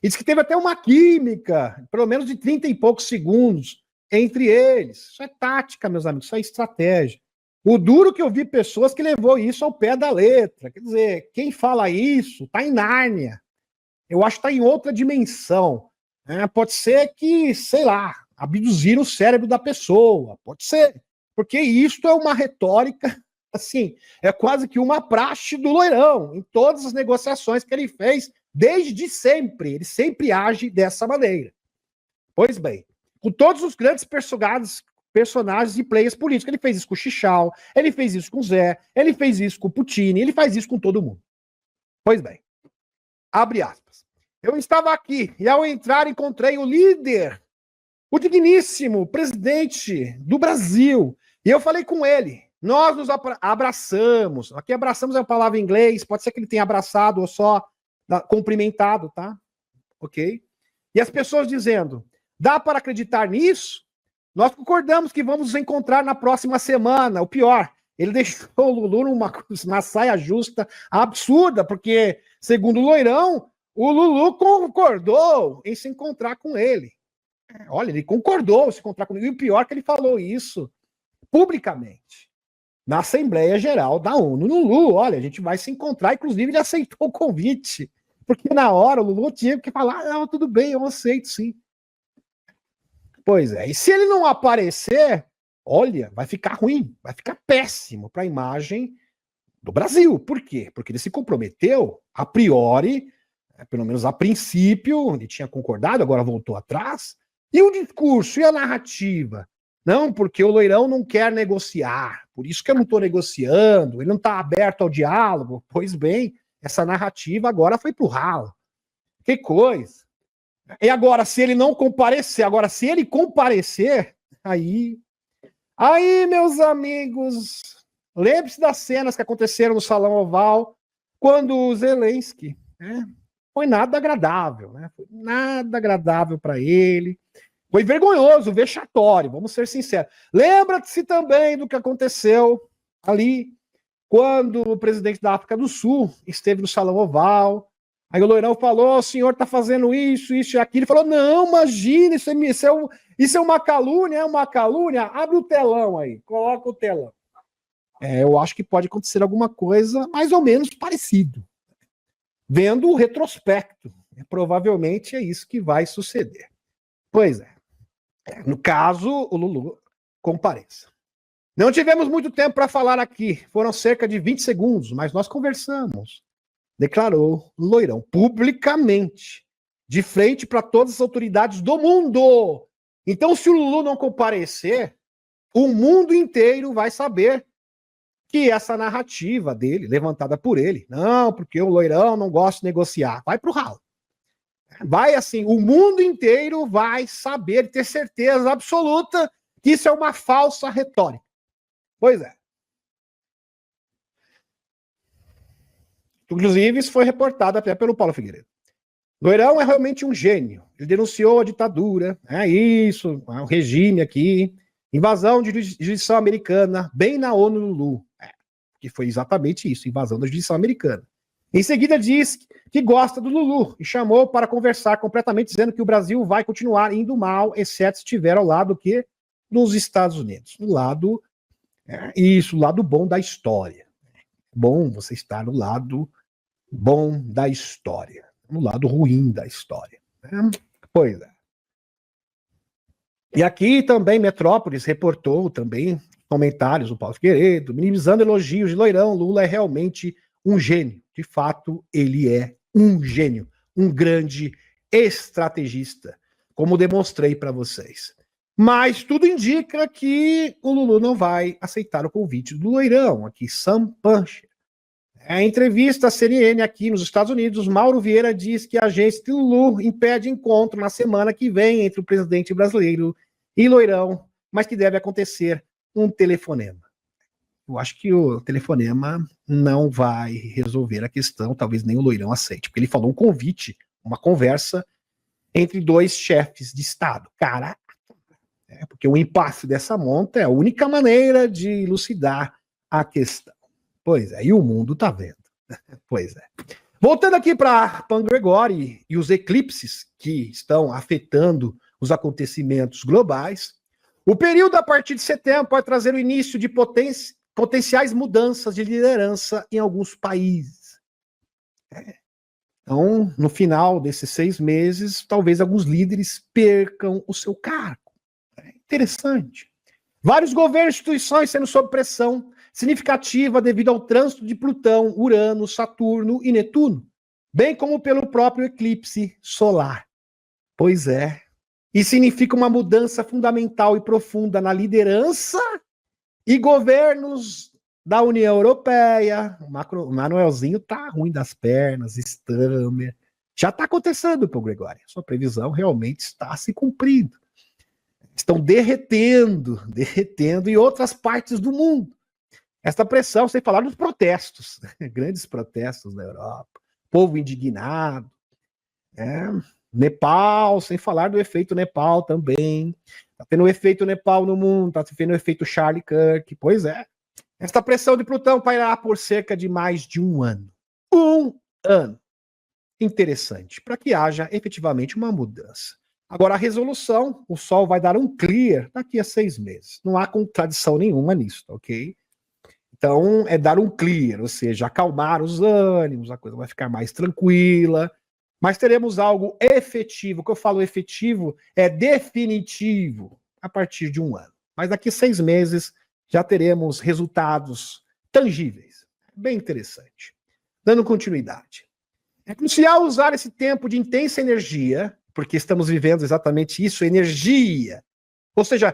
Diz que teve até uma química, pelo menos de 30 e poucos segundos, entre eles. Isso é tática, meus amigos, isso é estratégia. O duro que eu vi pessoas que levou isso ao pé da letra. Quer dizer, quem fala isso está em Nárnia. Eu acho que está em outra dimensão. Pode ser que, sei lá, abduziram o cérebro da pessoa. Pode ser. Porque isto é uma retórica, assim, é quase que uma praxe do Loirão, em todas as negociações que ele fez, desde sempre. Ele sempre age dessa maneira. Pois bem, com todos os grandes personagens e players políticos, ele fez isso com o Xichau, ele fez isso com o Zé, ele fez isso com o Putin, ele faz isso com todo mundo. Pois bem, abre aspas. Eu estava aqui e ao entrar encontrei o líder, o digníssimo presidente do Brasil, e eu falei com ele, nós nos abraçamos, aqui abraçamos é uma palavra em inglês, pode ser que ele tenha abraçado ou só cumprimentado, tá? Ok? E as pessoas dizendo, dá para acreditar nisso? Nós concordamos que vamos nos encontrar na próxima semana. O pior, ele deixou o Lulu numa saia justa absurda, porque, segundo o Loirão, o Lulu concordou em se encontrar com ele. Olha, ele concordou em se encontrar com ele. E o pior é que ele falou isso publicamente, na Assembleia Geral da ONU. Lulu, olha, a gente vai se encontrar, inclusive ele aceitou o convite, porque na hora o Lulu tinha que falar, não, tudo bem, eu aceito sim. Pois é, e se ele não aparecer, olha, vai ficar ruim, vai ficar péssimo para a imagem do Brasil. Por quê? Porque ele se comprometeu, a priori, pelo menos a princípio, ele tinha concordado, agora voltou atrás, e o discurso e a narrativa? Não, porque o Loirão não quer negociar, por isso que eu não estou negociando, ele não está aberto ao diálogo. Pois bem, essa narrativa agora foi pro ralo. Que coisa. E agora, se ele não comparecer, se ele comparecer, aí, meus amigos, lembre-se das cenas que aconteceram no Salão Oval, quando o Zelensky, foi nada agradável, foi nada agradável para ele, foi vergonhoso, vexatório, vamos ser sinceros. Lembra-se também do que aconteceu ali, quando o presidente da África do Sul esteve no Salão Oval. Aí o Loirão falou, o senhor está fazendo isso e aquilo. Ele falou, não, imagina, isso é uma calúnia, abre o telão aí, coloca o telão. Eu acho que pode acontecer alguma coisa mais ou menos parecido. Vendo o retrospecto, provavelmente é isso que vai suceder. Pois é. No caso, o Lulu compareça. Não tivemos muito tempo para falar aqui, foram cerca de 20 segundos, mas nós conversamos. Declarou Loirão, publicamente, de frente para todas as autoridades do mundo. Então, se o Lulu não comparecer, o mundo inteiro vai saber que essa narrativa dele, levantada por ele, não, porque o Loirão não gosta de negociar, vai pro ralo. Vai assim, o mundo inteiro vai saber, ter certeza absoluta que isso é uma falsa retórica. Pois é. Inclusive, isso foi reportado até pelo Paulo Figueiredo. Loirão é realmente um gênio. Ele denunciou a ditadura, o regime aqui, invasão de jurisdição americana, bem na ONU Lulu. Que foi exatamente isso, invasão da jurisdição americana. Em seguida, diz que gosta do Lulu e chamou para conversar completamente, dizendo que o Brasil vai continuar indo mal, exceto se estiver ao lado que dos Estados Unidos. No lado, o lado bom da história. Bom você estar no lado bom da história, no lado ruim da história. Pois é. E aqui também Metrópolis reportou também comentários do Paulo Figueiredo, minimizando elogios de Loirão. Lula é realmente um gênio. De fato, ele é um gênio, um grande estrategista, como demonstrei para vocês. Mas tudo indica que o Lulu não vai aceitar o convite do loirão, aqui, Sam Puncher. Em entrevista à CNN aqui nos Estados Unidos, Mauro Vieira diz que a agência de Lulu impede encontro na semana que vem entre o presidente brasileiro e loirão, mas que deve acontecer um telefonema. Eu acho que o telefonema não vai resolver a questão, talvez nem o loirão aceite, porque ele falou um convite, uma conversa entre dois chefes de Estado. Cara, porque o impasse dessa monta é a única maneira de elucidar a questão. Pois é, e o mundo tá vendo. Pois é. Voltando aqui para Pan Gregori e os eclipses que estão afetando os acontecimentos globais, o período a partir de setembro pode trazer o início de potenciais mudanças de liderança em alguns países. Então, no final desses 6 meses, talvez alguns líderes percam o seu cargo. Interessante. Vários governos e instituições sendo sob pressão significativa devido ao trânsito de Plutão, Urano, Saturno e Netuno, bem como pelo próprio eclipse solar. Pois é. E significa uma mudança fundamental e profunda na liderança e governos da União Europeia. O Manuelzinho tá ruim das pernas, Stammer. Já está acontecendo, Paulo Gregório. Sua previsão realmente está se cumprindo. Estão derretendo em outras partes do mundo. Esta pressão, sem falar dos protestos, grandes protestos na Europa, povo indignado, Nepal, sem falar do efeito Nepal também. Está tendo o efeito Nepal no mundo, está tendo o efeito Charlie Kirk, pois é. Esta pressão de Plutão pairá por cerca de mais de um ano. Um ano. Interessante, para que haja efetivamente uma mudança. Agora, a resolução, o Sol vai dar um clear daqui a 6 meses. Não há contradição nenhuma nisso, ok? Então, é dar um clear, ou seja, acalmar os ânimos, a coisa vai ficar mais tranquila, mas teremos algo efetivo. O que eu falo efetivo é definitivo a partir de um ano. Mas daqui a 6 meses já teremos resultados tangíveis. Bem interessante. Dando continuidade. É crucial usar esse tempo de intensa energia, porque estamos vivendo exatamente isso, energia. Ou seja,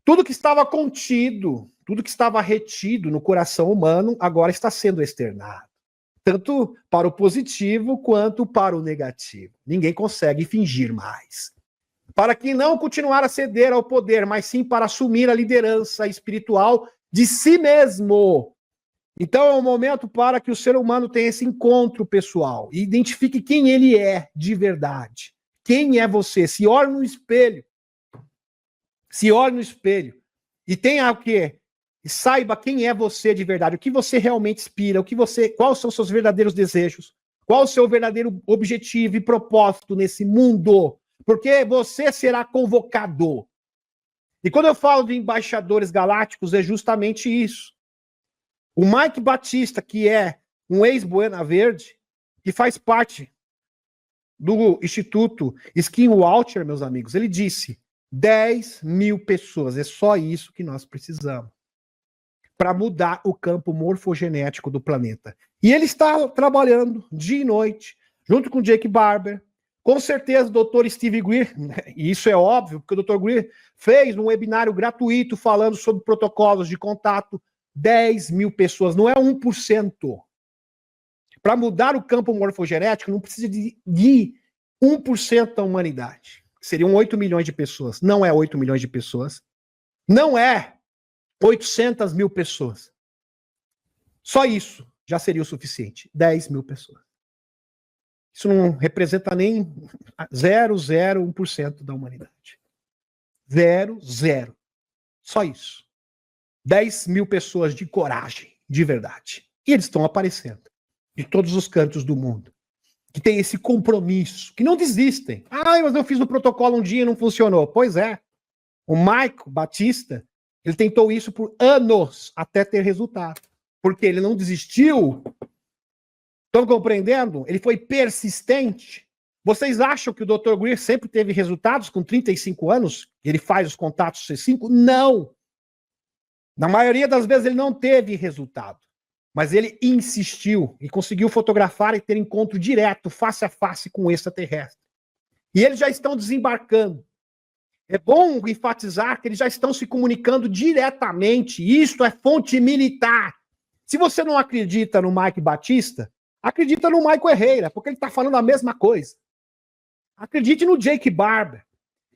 tudo que estava contido, tudo que estava retido no coração humano, agora está sendo externado. Tanto para o positivo quanto para o negativo. Ninguém consegue fingir mais. Para que não continuar a ceder ao poder, mas sim para assumir a liderança espiritual de si mesmo. Então é um momento para que o ser humano tenha esse encontro pessoal e identifique quem ele é de verdade. Quem é você? Se olhe no espelho. Se olhe no espelho. E tenha o quê? E saiba quem é você de verdade, o que você realmente inspira, quais são os seus verdadeiros desejos, qual o seu verdadeiro objetivo e propósito nesse mundo, porque você será convocado. E quando eu falo de embaixadores galácticos, é justamente isso. O Mike Batista, que é um ex-Buena Verde, que faz parte do Instituto Skinwalker, meus amigos, ele disse 10 mil pessoas, é só isso que nós precisamos para mudar o campo morfogenético do planeta. E ele está trabalhando dia e noite, junto com o Jake Barber, com certeza o Dr. Steve Greer, e isso é óbvio, porque o Dr. Greer fez um webinário gratuito falando sobre protocolos de contato, 10 mil pessoas, não é 1%. Para mudar o campo morfogenético, não precisa de 1% da humanidade. Seriam 8 milhões de pessoas. Não é 8 milhões de pessoas. Não é 800 mil pessoas. Só isso já seria o suficiente. 10 mil pessoas. Isso não representa nem 0,01% da humanidade. 0,0. Só isso. 10 mil pessoas de coragem, de verdade. E eles estão aparecendo de todos os cantos do mundo. Que tem esse compromisso, que não desistem. Mas eu fiz o protocolo um dia e não funcionou. Pois é. O Mike Batista, ele tentou isso por anos até ter resultado. Porque ele não desistiu. Estão compreendendo? Ele foi persistente. Vocês acham que o Dr. Greer sempre teve resultados com 35 anos? Ele faz os contatos C5? Não. Na maioria das vezes ele não teve resultado. Mas ele insistiu e conseguiu fotografar e ter encontro direto, face a face com o extraterrestre. E eles já estão desembarcando. É bom enfatizar que eles já estão se comunicando diretamente. Isto é fonte militar. Se você não acredita no Mike Batista, acredita no Michael Herrera, porque ele está falando a mesma coisa. Acredite no Jake Barber.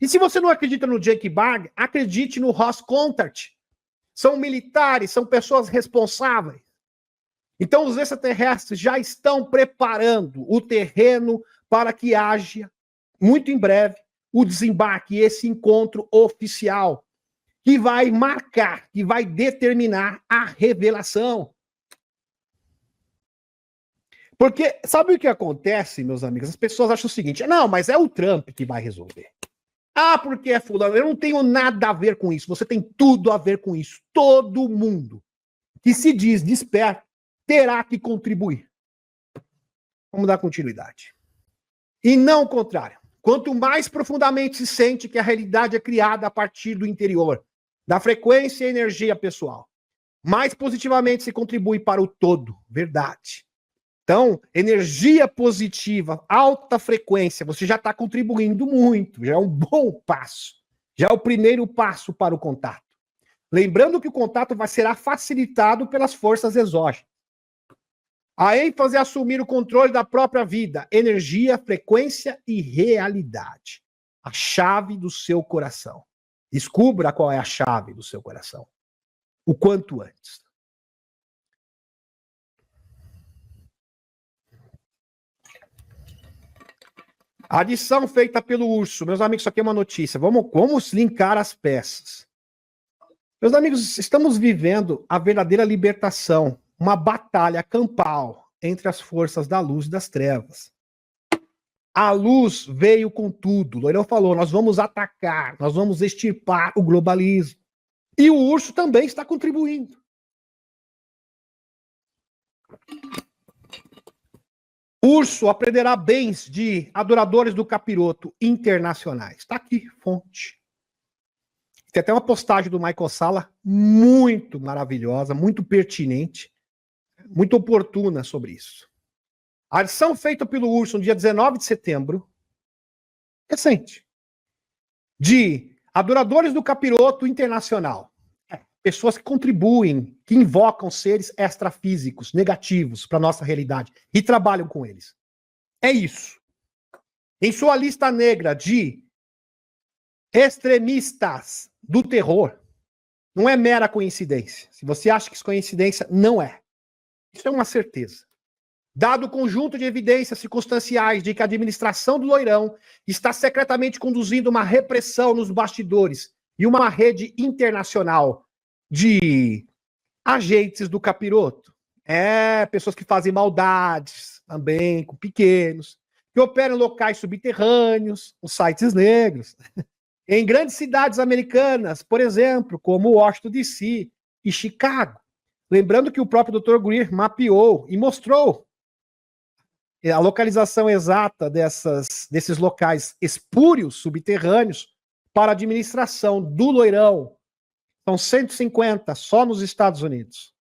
E se você não acredita no Jake Barber, acredite no Ross Contart. São militares, são pessoas responsáveis. Então os extraterrestres já estão preparando o terreno para que haja, muito em breve, o desembarque, esse encontro oficial, que vai marcar, que vai determinar a revelação. Porque sabe o que acontece, meus amigos? As pessoas acham o seguinte: não, mas é o Trump que vai resolver. Ah, porque é fulano. Eu não tenho nada a ver com isso. Você tem tudo a ver com isso. Todo mundo que se diz desperto terá que contribuir. Vamos dar continuidade. E não o contrário. Quanto mais profundamente se sente que a realidade é criada a partir do interior, da frequência e energia pessoal, mais positivamente se contribui para o todo. Verdade. Então, energia positiva, alta frequência, você já está contribuindo muito, já é um bom passo. Já é o primeiro passo para o contato. Lembrando que o contato será facilitado pelas forças exógenas. A ênfase é assumir o controle da própria vida, energia, frequência e realidade. A chave do seu coração. Descubra qual é a chave do seu coração. O quanto antes. A adição feita pelo urso. Meus amigos, isso aqui é uma notícia. Vamos linkar as peças. Meus amigos, estamos vivendo a verdadeira libertação. Uma batalha campal entre as forças da luz e das trevas. A luz veio com tudo. Loirão falou, nós vamos atacar, nós vamos extirpar o globalismo. E o urso também está contribuindo. Urso aprenderá bens de adoradores do capiroto internacionais. Está aqui, fonte. Tem até uma postagem do Michael Salla muito maravilhosa, muito pertinente, muito oportuna sobre isso. A adição feita pelo urso no dia 19 de setembro, recente, de adoradores do capiroto internacional. Pessoas que contribuem, que invocam seres extrafísicos, negativos para a nossa realidade e trabalham com eles. É isso. Em sua lista negra de extremistas do terror, não é mera coincidência. Se você acha que isso é coincidência, não é. Isso é uma certeza. Dado o conjunto de evidências circunstanciais de que a administração do Loirão está secretamente conduzindo uma repressão nos bastidores e uma rede internacional de agentes do capiroto. Pessoas que fazem maldades também com pequenos, que operam em locais subterrâneos, os sites negros, em grandes cidades americanas, por exemplo, como Washington DC e Chicago. Lembrando que o próprio Dr. Greer mapeou e mostrou a localização exata desses locais espúrios, subterrâneos, para a administração do Loirão. São 150 só nos Estados Unidos.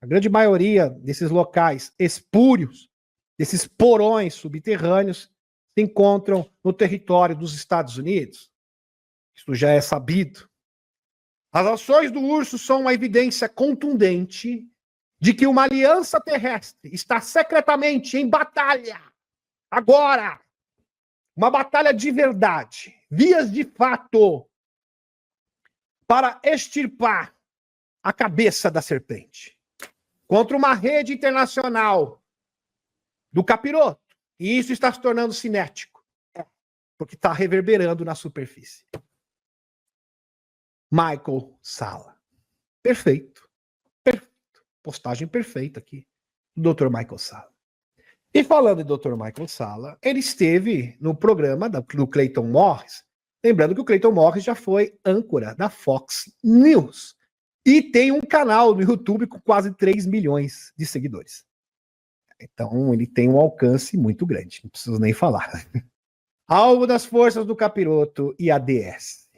A grande maioria desses locais espúrios, desses porões subterrâneos, se encontram no território dos Estados Unidos. Isso já é sabido. As ações do urso são uma evidência contundente de que uma aliança terrestre está secretamente em batalha. Agora, uma batalha de verdade, vias de fato, para extirpar a cabeça da serpente contra uma rede internacional do capiroto. E isso está se tornando cinético, porque está reverberando na superfície. Michael Salla. Perfeito. Perfeito. Postagem perfeita aqui do Dr. Michael Salla. E falando de Dr. Michael Salla, ele esteve no programa do Clayton Morris. Lembrando que o Clayton Morris já foi âncora da Fox News. E tem um canal no YouTube com quase 3 milhões de seguidores. Então, ele tem um alcance muito grande. Não preciso nem falar. Alvo das forças do capiroto e ADS.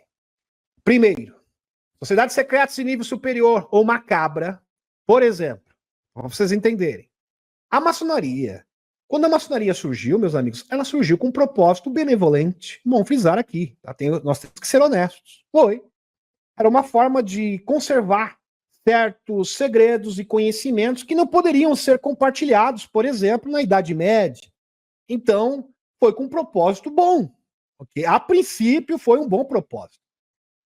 Primeiro, sociedades secretas de nível superior ou macabra, por exemplo, para vocês entenderem. A maçonaria, Quando a maçonaria surgiu, meus amigos, ela surgiu com um propósito benevolente. Vamos frisar aqui, tá? Nós temos que ser honestos. Era uma forma de conservar certos segredos e conhecimentos que não poderiam ser compartilhados, por exemplo, na Idade Média. Então, foi com um propósito bom. Okay? A princípio, foi um bom propósito.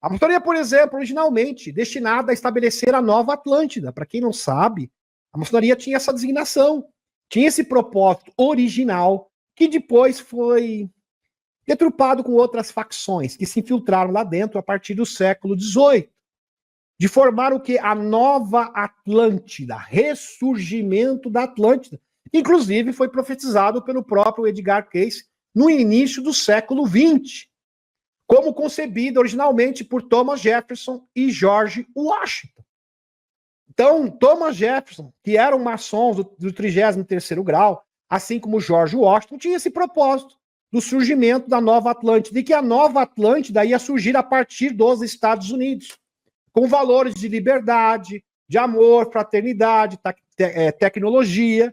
A maçonaria, por exemplo, originalmente destinada a estabelecer a Nova Atlântida. Para quem não sabe, a maçonaria tinha essa designação, tinha esse propósito original, que depois foi deturpado com outras facções que se infiltraram lá dentro a partir do século XVIII, de formar o que? A Nova Atlântida, ressurgimento da Atlântida. Inclusive foi profetizado pelo próprio Edgar Cayce no início do século XX, como concebida originalmente por Thomas Jefferson e George Washington. Então, Thomas Jefferson, que eram maçons do 33º grau, assim como George Washington, tinha esse propósito do surgimento da Nova Atlântida, e que a Nova Atlântida ia surgir a partir dos Estados Unidos, com valores de liberdade, de amor, fraternidade, tecnologia,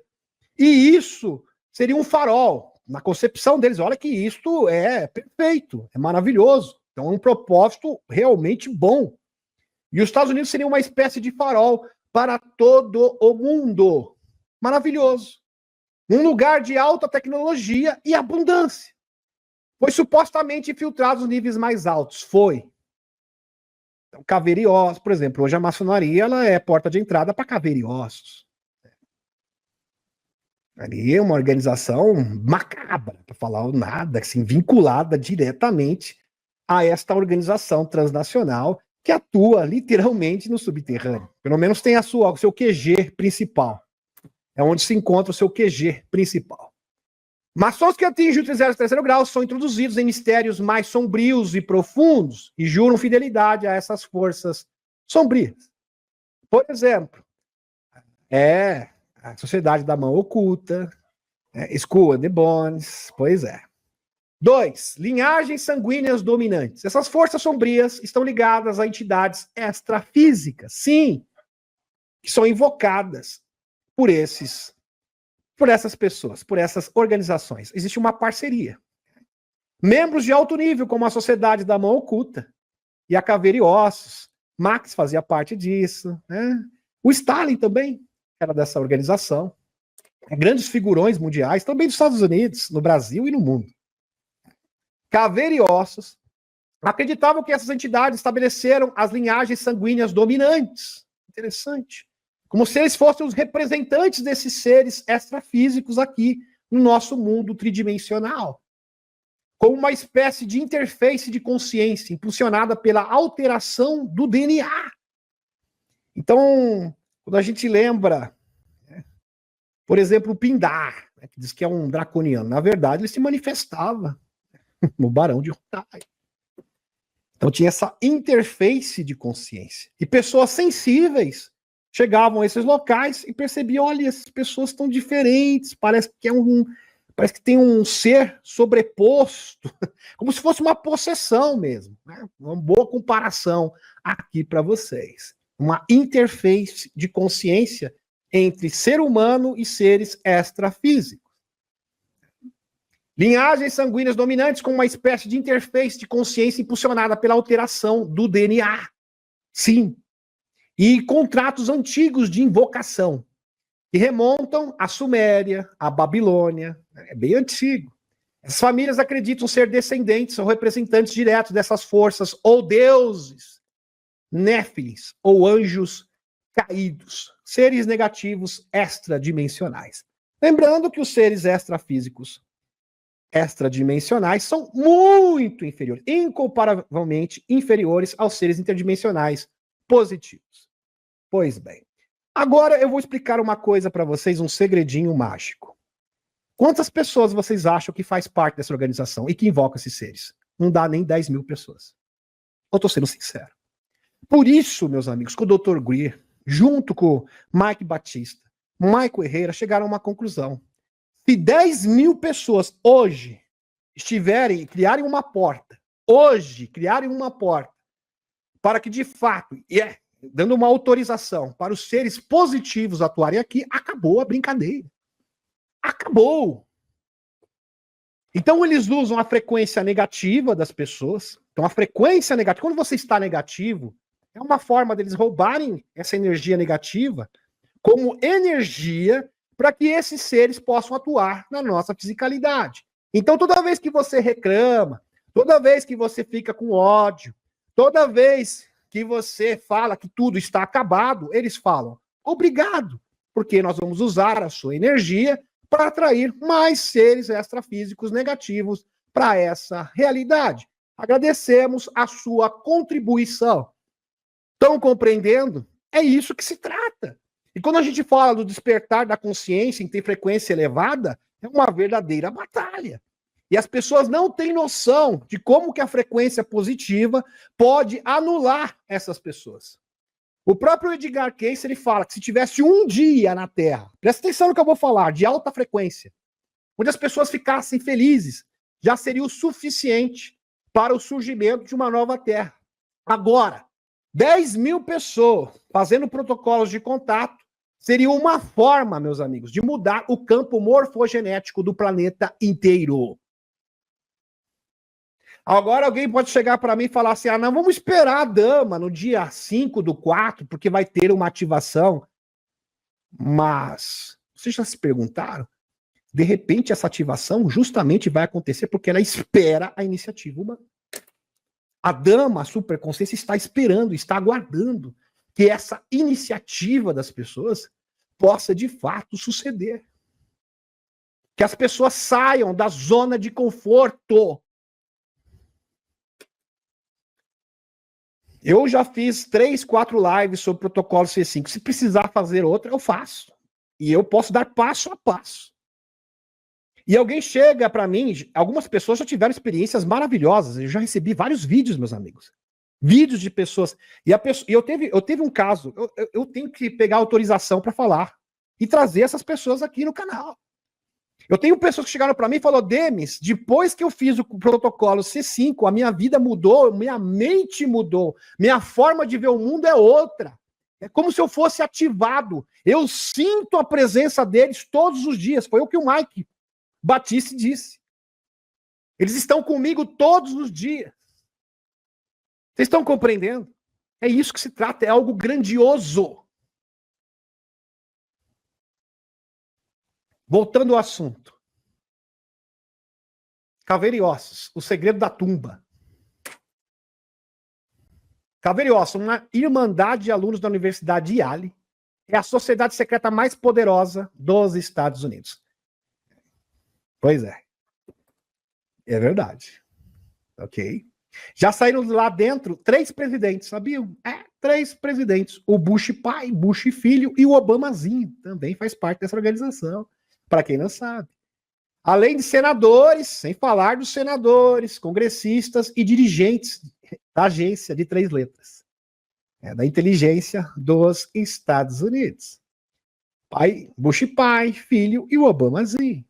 e isso seria um farol, na concepção deles. Olha que isto é perfeito, é maravilhoso, então é um propósito realmente bom. E os Estados Unidos seriam uma espécie de farol para todo o mundo. Maravilhoso. Um lugar de alta tecnologia e abundância. Foi supostamente infiltrado nos níveis mais altos. Foi. Então, caveira e ossos, por exemplo, hoje a maçonaria ela é porta de entrada para caveira e ossos. Ali é uma organização macabra, para falar nada, assim, vinculada diretamente a esta organização transnacional que atua literalmente no subterrâneo. Pelo menos tem o seu QG principal. É onde se encontra o seu QG principal. Maçons que atingem o 33º grau são introduzidos em mistérios mais sombrios e profundos e juram fidelidade a essas forças sombrias. Por exemplo, a Sociedade da Mão Oculta, Skull and the Bones, pois é. 2. Linhagens sanguíneas dominantes. Essas forças sombrias estão ligadas a entidades extrafísicas, sim, que são invocadas por essas pessoas, por essas organizações. Existe uma parceria. Membros de alto nível, como a Sociedade da Mão Oculta e a Caveira e Ossos. Marx fazia parte disso. Né? O Stalin também era dessa organização. Grandes figurões mundiais, também dos Estados Unidos, no Brasil e no mundo. Caveira e Ossos acreditavam que essas entidades estabeleceram as linhagens sanguíneas dominantes. Interessante. Como se eles fossem os representantes desses seres extrafísicos aqui no nosso mundo tridimensional. Como uma espécie de interface de consciência impulsionada pela alteração do DNA. Então, quando a gente lembra, por exemplo, o Pindar, que diz que é um draconiano, na verdade ele se manifestava no Barão de Rotai. Então tinha essa interface de consciência. E pessoas sensíveis chegavam a esses locais e percebiam, olha, essas pessoas estão diferentes, parece que tem um ser sobreposto, como se fosse uma possessão mesmo. Né? Uma boa comparação aqui para vocês. Uma interface de consciência entre ser humano e seres extrafísicos. Linhagens sanguíneas dominantes com uma espécie de interface de consciência impulsionada pela alteração do DNA. Sim. E contratos antigos de invocação, que remontam à Suméria, à Babilônia. É bem antigo. As famílias acreditam ser descendentes ou representantes diretos dessas forças, ou deuses, néfilis, ou anjos caídos, seres negativos extradimensionais. Lembrando que os seres extrafísicos extradimensionais são muito inferiores, incomparavelmente inferiores aos seres interdimensionais positivos. Pois bem, agora eu vou explicar uma coisa para vocês, um segredinho mágico. Quantas pessoas vocês acham que faz parte dessa organização e que invoca esses seres? Não dá nem 10 mil pessoas. Eu estou sendo sincero. Por isso, meus amigos, que o Dr. Greer, junto com Mike Batista, Michael Herrera, chegaram a uma conclusão. Se 10 mil pessoas hoje criarem uma porta, para que de fato, dando uma autorização para os seres positivos atuarem aqui, acabou a brincadeira. acabou. Então eles usam a frequência negativa das pessoas. Então a frequência negativa, quando você está negativo, é uma forma deles roubarem essa energia negativa como energia para que esses seres possam atuar na nossa fisicalidade. Então toda vez que você reclama, toda vez que você fica com ódio, toda vez que você fala que tudo está acabado, eles falam, obrigado, porque nós vamos usar a sua energia para atrair mais seres extrafísicos negativos para essa realidade. Agradecemos a sua contribuição. Estão compreendendo? É isso que se trata. E quando a gente fala do despertar da consciência em ter frequência elevada, é uma verdadeira batalha. E as pessoas não têm noção de como que a frequência positiva pode anular essas pessoas. O próprio Edgar Cayce, ele fala que se tivesse um dia na Terra, presta atenção no que eu vou falar, de alta frequência, onde as pessoas ficassem felizes, já seria o suficiente para o surgimento de uma nova Terra. Agora, 10 mil pessoas fazendo protocolos de contato seria uma forma, meus amigos, de mudar o campo morfogenético do planeta inteiro. Agora alguém pode chegar para mim e falar assim, não, vamos esperar a dama no dia 5/4, porque vai ter uma ativação. Mas, vocês já se perguntaram? De repente essa ativação justamente vai acontecer porque ela espera a iniciativa humana. A dama, a superconsciência, está esperando, está aguardando que essa iniciativa das pessoas possa de fato suceder. Que as pessoas saiam da zona de conforto. Eu já fiz 3, 4 lives sobre o protocolo C5. Se precisar fazer outra, eu faço. E eu posso dar passo a passo. E alguém chega para mim, algumas pessoas já tiveram experiências maravilhosas. Eu já recebi vários vídeos, meus amigos. Vídeos de pessoas. E eu teve um caso, eu tenho que pegar autorização para falar e trazer essas pessoas aqui no canal. Eu tenho pessoas que chegaram para mim e falaram, Demis, depois que eu fiz o protocolo C5, a minha vida mudou, minha mente mudou, minha forma de ver o mundo é outra. É como se eu fosse ativado. Eu sinto a presença deles todos os dias. Foi o que o Mike Batiste disse. Eles estão comigo todos os dias. Vocês estão compreendendo? É isso que se trata, é algo grandioso. Voltando ao assunto. Caveira e Ossos, o segredo da tumba. Caveira e Ossos, uma irmandade de alunos da Universidade de Yale, é a sociedade secreta mais poderosa dos Estados Unidos. Pois é. É verdade. Ok? Já saíram lá dentro 3 presidentes, sabiam? 3 presidentes. O Bush pai, Bush filho e o Obamazinho também faz parte dessa organização. Para quem não sabe. Além de senadores, sem falar dos senadores, congressistas e dirigentes da agência de 3 letras. Da inteligência dos Estados Unidos. Pai, Bush pai, filho e o Obamazinho.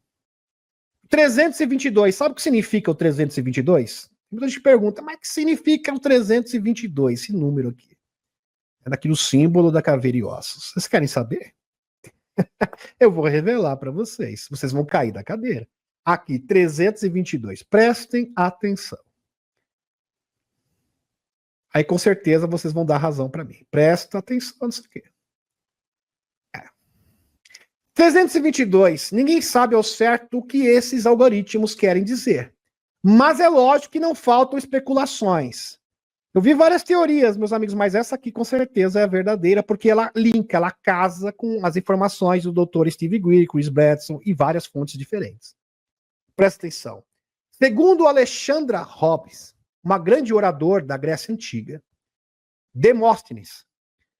322, sabe o que significa o 322? Muita gente pergunta, mas o que significa o 322, esse número aqui? É daquele símbolo da caveira e ossos. Vocês querem saber? Eu vou revelar para vocês. Vocês vão cair da cadeira. Aqui, 322. Prestem atenção. Aí, com certeza, vocês vão dar razão para mim. Presta atenção nisso aqui. 322. Ninguém sabe ao certo o que esses algoritmos querem dizer. Mas é lógico que não faltam especulações. Eu vi várias teorias, meus amigos, mas essa aqui com certeza é a verdadeira, porque ela linka, ela casa com as informações do Dr. Steve Greer, Chris Bradson e várias fontes diferentes. Presta atenção. Segundo Alexandra Hobbes, uma grande orador da Grécia Antiga, Demóstenes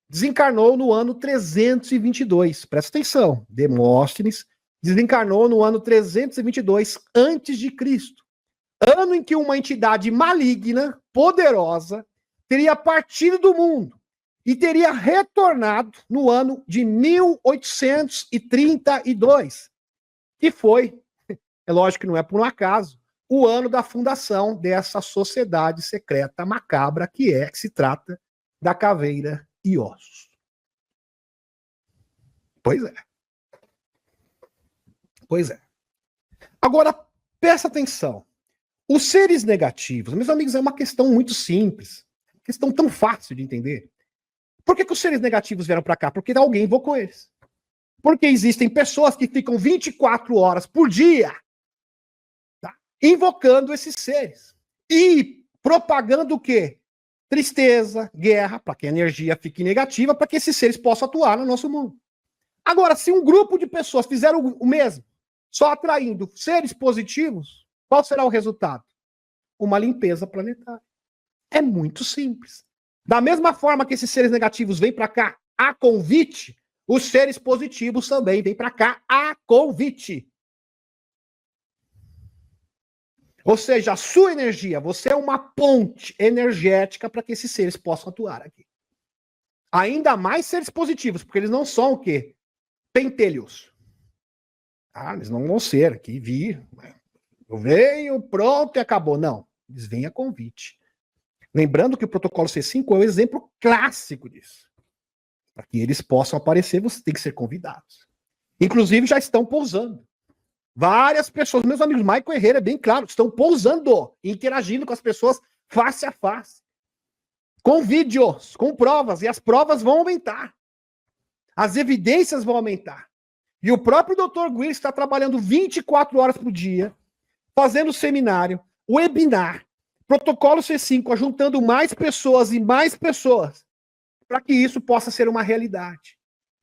desencarnou no ano 322. Presta atenção. Demóstenes desencarnou no ano 322 antes de Cristo. Ano em que uma entidade maligna, poderosa, teria partido do mundo e teria retornado no ano de 1832, que foi, é lógico que não é por um acaso, o ano da fundação dessa sociedade secreta macabra que se trata da Caveira e Ossos. Pois é. Pois é. Agora, presta atenção. Os seres negativos, meus amigos, é uma questão muito simples. Uma questão tão fácil de entender. Por que os seres negativos vieram para cá? Porque alguém invocou eles. Porque existem pessoas que ficam 24 horas por dia, tá, invocando esses seres. E propagando o quê? Tristeza, guerra, para que a energia fique negativa, para que esses seres possam atuar no nosso mundo. Agora, se um grupo de pessoas fizeram o mesmo, só atraindo seres positivos, qual será o resultado? Uma limpeza planetária. É muito simples. Da mesma forma que esses seres negativos vêm para cá a convite, os seres positivos também vêm para cá a convite. Ou seja, a sua energia, você é uma ponte energética para que esses seres possam atuar aqui. Ainda mais seres positivos, porque eles não são o quê? Pentelhos. Ah, eles não vão ser aqui, vir. Eu venho, pronto e acabou. Não, eles vêm a convite. Lembrando que o protocolo C5 é o exemplo clássico disso. Para que eles possam aparecer, você tem que ser convidados. Inclusive, já estão pousando. Várias pessoas, meus amigos, Michael Herrera é bem claro, estão pousando, interagindo com as pessoas face a face. Com vídeos, com provas, e as provas vão aumentar. As evidências vão aumentar. E o próprio Dr. Greer está trabalhando 24 horas por dia, fazendo seminário, webinar, protocolo C5, juntando mais pessoas e mais pessoas, para que isso possa ser uma realidade.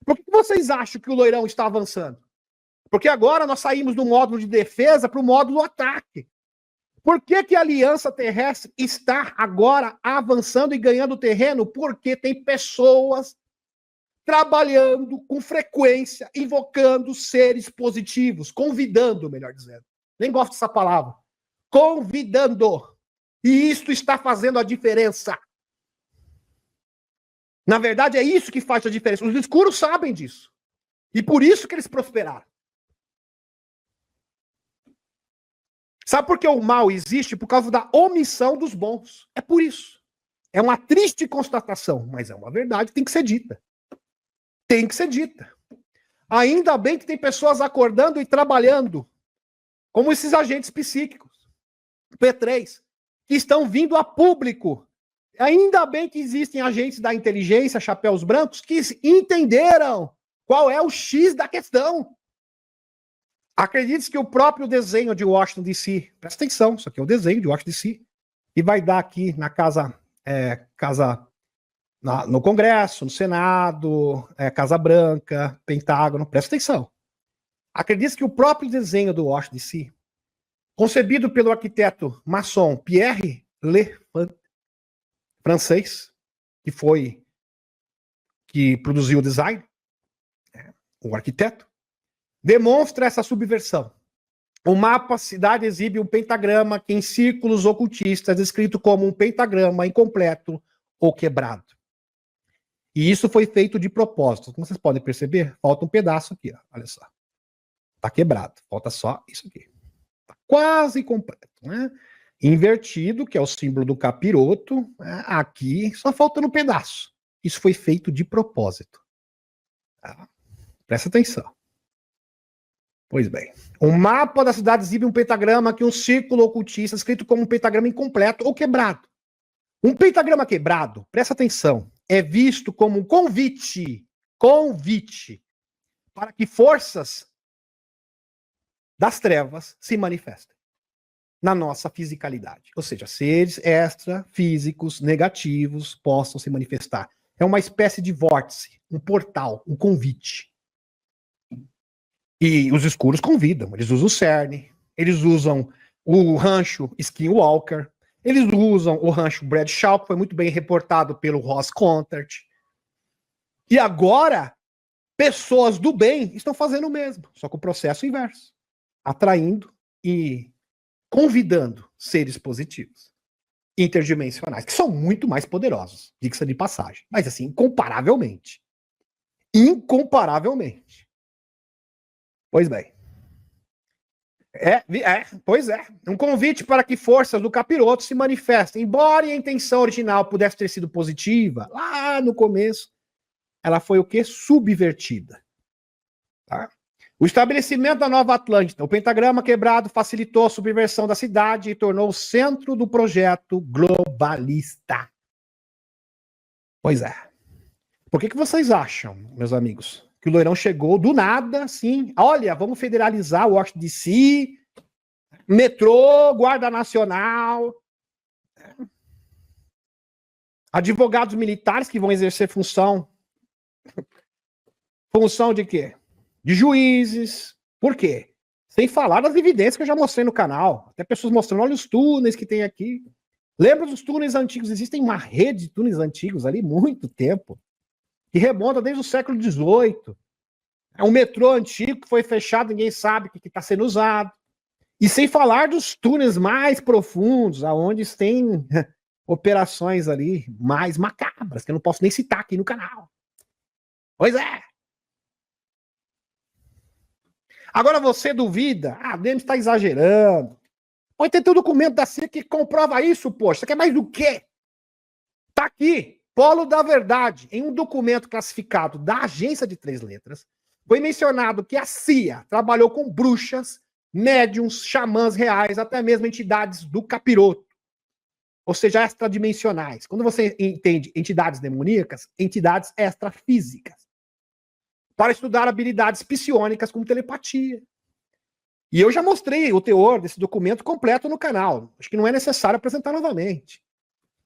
Por que vocês acham que o Loirão está avançando? Porque agora nós saímos do módulo de defesa para o módulo ataque. Por que a Aliança Terrestre está agora avançando e ganhando terreno? Porque tem pessoas trabalhando com frequência, invocando seres positivos, convidando, melhor dizendo. Nem gosto dessa palavra. Convidando. E isto está fazendo a diferença. Na verdade, é isso que faz a diferença. Os escuros sabem disso. E por isso que eles prosperaram. Sabe por que o mal existe? Por causa da omissão dos bons. É por isso. É uma triste constatação, mas é uma verdade, tem que ser dita. Tem que ser dita. Ainda bem que tem pessoas acordando e trabalhando, como esses agentes psíquicos, P3, que estão vindo a público. Ainda bem que existem agentes da inteligência, chapéus brancos, que entenderam qual é o X da questão. Acredite que o próprio desenho de Washington DC, presta atenção, isso aqui é o desenho de Washington DC, e vai dar aqui na no Congresso, no Senado, Casa Branca, Pentágono, presta atenção. Acredite que o próprio desenho do Washington DC, concebido pelo arquiteto maçom Pierre Lefebvre, francês, que produziu o design, o arquiteto, demonstra essa subversão. O mapa cidade exibe um pentagrama que em círculos ocultistas é descrito como um pentagrama incompleto ou quebrado. E isso foi feito de propósito. Como vocês podem perceber, falta um pedaço aqui, ó. Olha só. Tá quebrado, falta só isso aqui. Tá quase completo, né? Invertido, que é o símbolo do capiroto, né? Aqui só falta um pedaço. Isso foi feito de propósito. Tá? Presta atenção. Pois bem, o mapa da cidade exibe um pentagrama que um círculo ocultista escrito como um pentagrama incompleto ou quebrado. Um pentagrama quebrado, presta atenção, é visto como um convite para que forças das trevas se manifestem na nossa fisicalidade. Ou seja, seres extrafísicos negativos possam se manifestar. É uma espécie de vórtice, um portal, um convite. E os escuros convidam, eles usam o CERN, eles usam o rancho Skinwalker, eles usam o rancho Bradshaw, que foi muito bem reportado pelo Ross Contart. E agora, pessoas do bem estão fazendo o mesmo, só com o processo inverso. Atraindo e convidando seres positivos, interdimensionais, que são muito mais poderosos, diga-se de passagem. Mas assim, incomparavelmente. Incomparavelmente. Pois bem. Pois é. Um convite para que forças do capiroto se manifestem. Embora a intenção original pudesse ter sido positiva, lá no começo, ela foi o quê? Subvertida. Tá? O estabelecimento da Nova Atlântida, o pentagrama quebrado facilitou a subversão da cidade e tornou o centro do projeto globalista. Pois é. Por que vocês acham, meus amigos, que o Loirão chegou do nada, assim, olha, vamos federalizar o Washington DC, metrô, Guarda Nacional, advogados militares que vão exercer função de quê? De juízes. Por quê? Sem falar das evidências que eu já mostrei no canal. Até pessoas mostrando, olha os túneis que tem aqui. Lembra dos túneis antigos? Existem uma rede de túneis antigos ali, muito tempo, que remonta desde o século XVIII. É um metrô antigo que foi fechado, ninguém sabe o que está sendo usado. E sem falar dos túneis mais profundos, aonde tem operações ali mais macabras, que eu não posso nem citar aqui no canal. Pois é. Agora você duvida? Ah, o Demis está exagerando. Ou tem um documento da CIA que comprova isso, poxa. Você quer mais do quê? Tá aqui, Polo da Verdade, em um documento classificado da Agência de Três Letras, foi mencionado que a CIA trabalhou com bruxas, médiums, xamãs reais, até mesmo entidades do capiroto, ou seja, extradimensionais. Quando você entende entidades demoníacas, entidades extrafísicas, para estudar habilidades psiônicas como telepatia. E eu já mostrei o teor desse documento completo no canal. Acho que não é necessário apresentar novamente.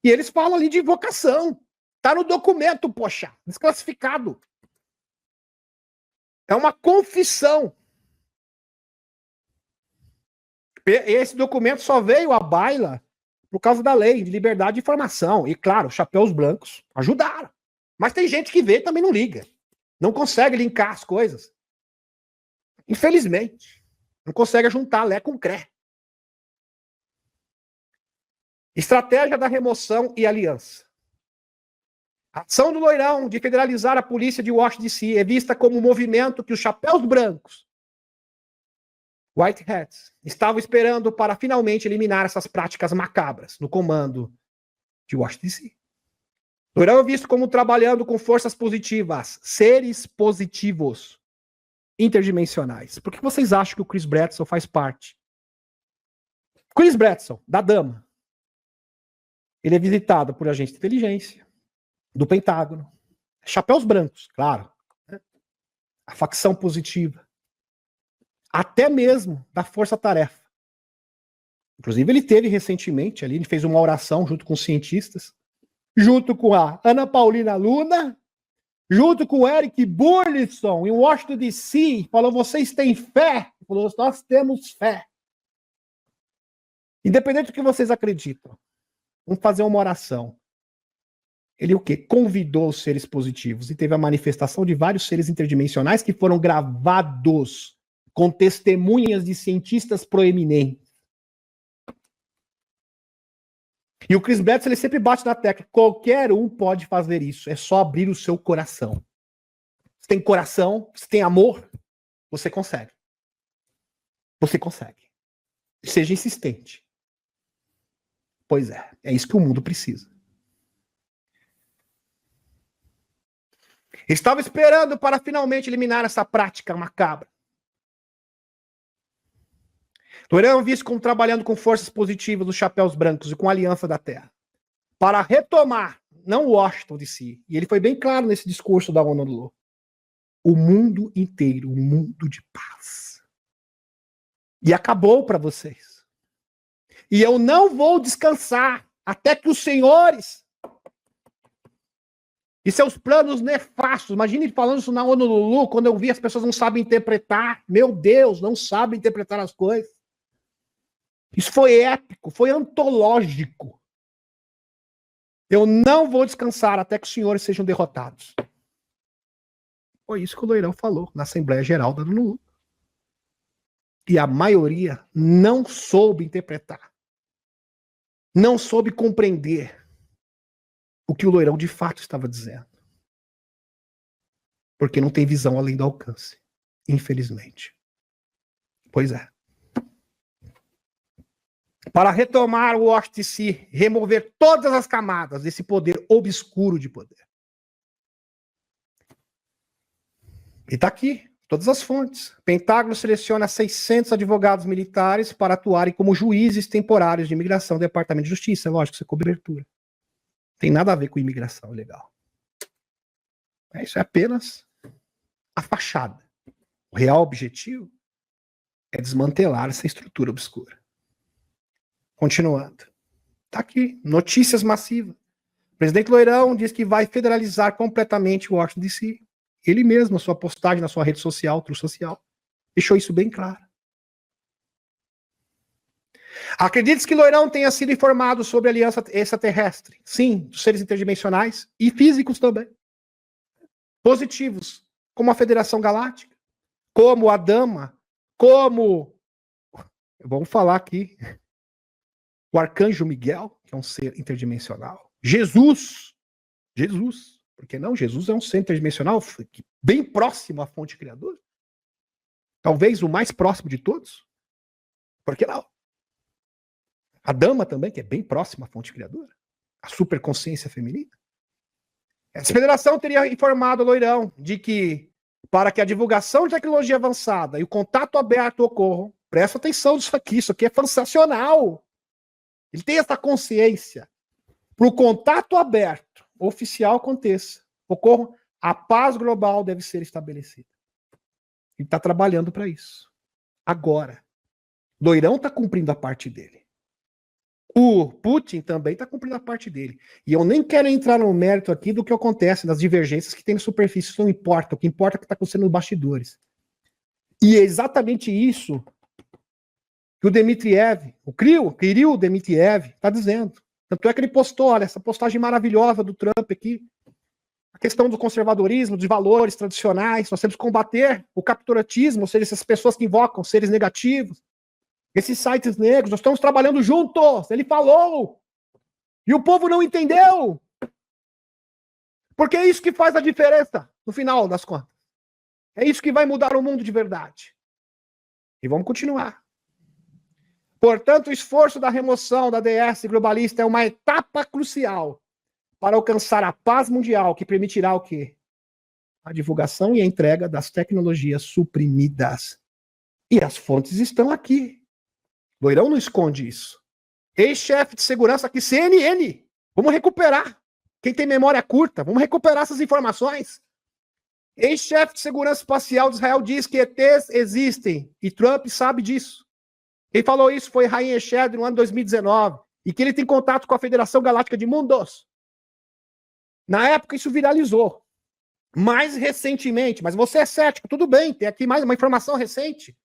E eles falam ali de invocação. Tá no documento, poxa, desclassificado. É uma confissão. Esse documento só veio à baila por causa da lei de liberdade de informação. E, claro, chapéus brancos ajudaram. Mas tem gente que vê e também não liga. Não consegue linkar as coisas. Infelizmente. Não consegue juntar Lé com Cré. Estratégia da remoção e aliança. A ação do Loirão de federalizar a polícia de Washington DC é vista como um movimento que os chapéus brancos, White Hats, estavam esperando para finalmente eliminar essas práticas macabras no comando de Washington DC. Loirão é visto como trabalhando com forças positivas, seres positivos, interdimensionais. Por que vocês acham que o Chris Bradson faz parte? Chris Bradson, da Dama. Ele é visitado por agentes de inteligência, do Pentágono, chapéus brancos, claro, a facção positiva, até mesmo da Força Tarefa. Inclusive ele teve recentemente ali, ele fez uma oração junto com cientistas, junto com a Ana Paulina Luna, junto com o Eric Burleson, em Washington DC, falou, vocês têm fé? Ele falou, nós temos fé. Independente do que vocês acreditam, vamos fazer uma oração. Ele o quê? Convidou os seres positivos e teve a manifestação de vários seres interdimensionais que foram gravados com testemunhas de cientistas proeminentes. E o Chris Bradson, ele sempre bate na tecla. Qualquer um pode fazer isso. É só abrir o seu coração. Você tem coração, você tem amor, você consegue. Você consegue. Seja insistente. Pois é isso que o mundo precisa. Estava esperando para finalmente eliminar essa prática macabra. Loirão visto como trabalhando com forças positivas dos chapéus brancos e com a Aliança da Terra. Para retomar, não Washington DC, e ele foi bem claro nesse discurso da ONU, o mundo inteiro, um mundo de paz. E acabou para vocês. E eu não vou descansar até que os senhores e seus planos nefastos, imagine ele falando isso na ONU, quando eu vi as pessoas não sabem interpretar, meu Deus, não sabem interpretar as coisas. Isso foi épico, foi antológico. Eu não vou descansar até que os senhores sejam derrotados. Foi isso que o Loirão falou na Assembleia Geral da ONU. E a maioria não soube interpretar. Não soube compreender o que o Loirão de fato estava dizendo. Porque não tem visão além do alcance. Infelizmente. Pois é. Para retomar o Washington DC, remover todas as camadas desse poder obscuro de poder. E tá aqui. Todas as fontes. Pentágono seleciona 600 advogados militares para atuarem como juízes temporários de imigração do Departamento de Justiça. Lógico, isso é cobertura. Tem nada a ver com imigração ilegal. Isso é apenas a fachada. O real objetivo é desmantelar essa estrutura obscura. Continuando. Está aqui. Notícias massivas. O presidente Loirão diz que vai federalizar completamente o Washington DC. Ele mesmo, a sua postagem na sua rede social, True Social, deixou isso bem claro. Acredite que Loirão tenha sido informado sobre a aliança extraterrestre. Sim, dos seres interdimensionais e físicos também. Positivos, como a Federação Galáctica, como a Dama, como... Vamos falar aqui. O Arcanjo Miguel, que é um ser interdimensional. Jesus. Por que não? Jesus é um ser interdimensional bem próximo à fonte criadora. Talvez o mais próximo de todos. Por que não? A Dama também, que é bem próxima à fonte criadora. A superconsciência feminina. Essa federação teria informado o Loirão de que, para que a divulgação de tecnologia avançada e o contato aberto ocorram, presta atenção nisso aqui é sensacional. Ele tem essa consciência. Para o contato aberto oficial aconteça, ocorra, a paz global deve ser estabelecida. Ele está trabalhando para isso. Agora. Loirão está cumprindo a parte dele. O Putin também está cumprindo a parte dele. E eu nem quero entrar no mérito aqui do que acontece, das divergências que tem na superfície. Isso não importa. O que importa é o que está acontecendo nos bastidores. E é exatamente isso que o Dmitriev, o Kirill Dmitriev, está dizendo. Tanto é que ele postou, olha, essa postagem maravilhosa do Trump aqui. A questão do conservadorismo, dos valores tradicionais. Nós temos que combater o capituratismo, ou seja, essas pessoas que invocam seres negativos. Esses sites negros, nós estamos trabalhando juntos. Ele falou. E o povo não entendeu. Porque é isso que faz a diferença, no final das contas. É isso que vai mudar o mundo de verdade. E vamos continuar. Portanto, o esforço da remoção da DS globalista é uma etapa crucial para alcançar a paz mundial, que permitirá o quê? A divulgação e a entrega das tecnologias suprimidas. E as fontes estão aqui. Loirão não esconde isso. Ex-chefe de segurança aqui, CNN. Vamos recuperar. Quem tem memória curta, vamos recuperar essas informações. Ex-chefe de segurança espacial de Israel diz que ETs existem. E Trump sabe disso. Quem falou isso foi Rain Eshad no ano 2019. E que ele tem contato com a Federação Galáctica de Mundos. Na época isso viralizou. Mais recentemente, mas você é cético, tudo bem, tem aqui mais uma informação recente.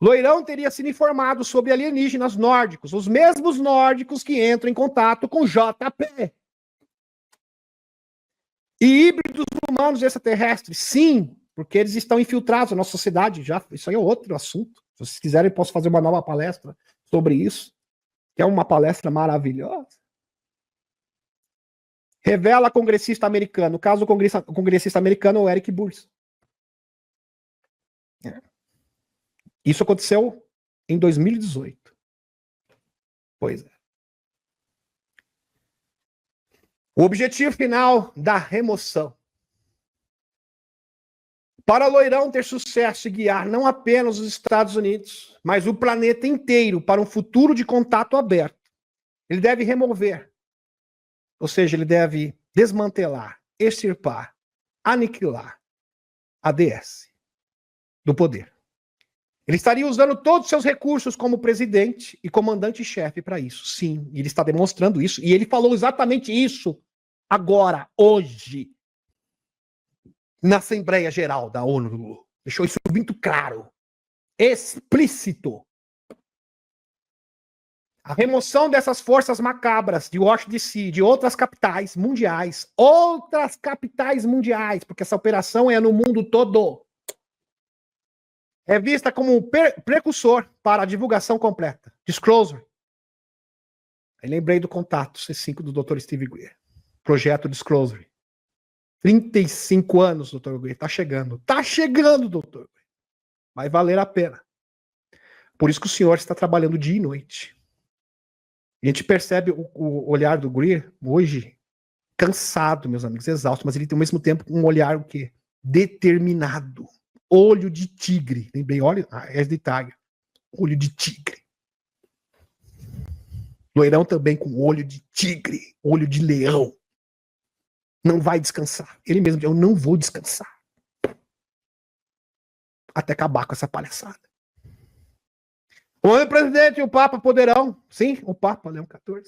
Loirão teria sido informado sobre alienígenas nórdicos, os mesmos nórdicos que entram em contato com JP. E híbridos humanos extraterrestres, sim, porque eles estão infiltrados na nossa sociedade. Já, isso aí é outro assunto. Se vocês quiserem, posso fazer uma nova palestra sobre isso, que é uma palestra maravilhosa. Revela congressista americano. No caso, o congressista americano é o Eric Burns. Isso aconteceu em 2018. Pois é. O objetivo final da remoção. Para Loirão ter sucesso e guiar não apenas os Estados Unidos, mas o planeta inteiro para um futuro de contato aberto, ele deve remover, ou seja, ele deve desmantelar, extirpar, aniquilar a DS do poder. Ele estaria usando todos os seus recursos como presidente e comandante-chefe para isso. Sim, ele está demonstrando isso. E ele falou exatamente isso agora, hoje, na Assembleia Geral da ONU. Deixou isso muito claro, explícito. A remoção dessas forças macabras de Washington DC, de outras capitais mundiais, porque essa operação é no mundo todo, é vista como um precursor para a divulgação completa. Disclosure. Aí lembrei do contato C5 do Dr. Steve Greer. Projeto Disclosure. 35 anos, Dr. Greer. Tá chegando. Tá chegando, Dr. Greer. Vai valer a pena. Por isso que o senhor está trabalhando dia e noite. A gente percebe o olhar do Greer hoje cansado, meus amigos, exausto, mas ele tem ao mesmo tempo um olhar o quê? determinado, olho de tigre. Lembrei, olha, é de Tiger. Olho de tigre. Loirão também com olho de tigre, olho de leão. Não vai descansar. Ele mesmo diz, eu não vou descansar. Até acabar com essa palhaçada. O presidente e o Papa poderão, sim, o Papa Leão XIV,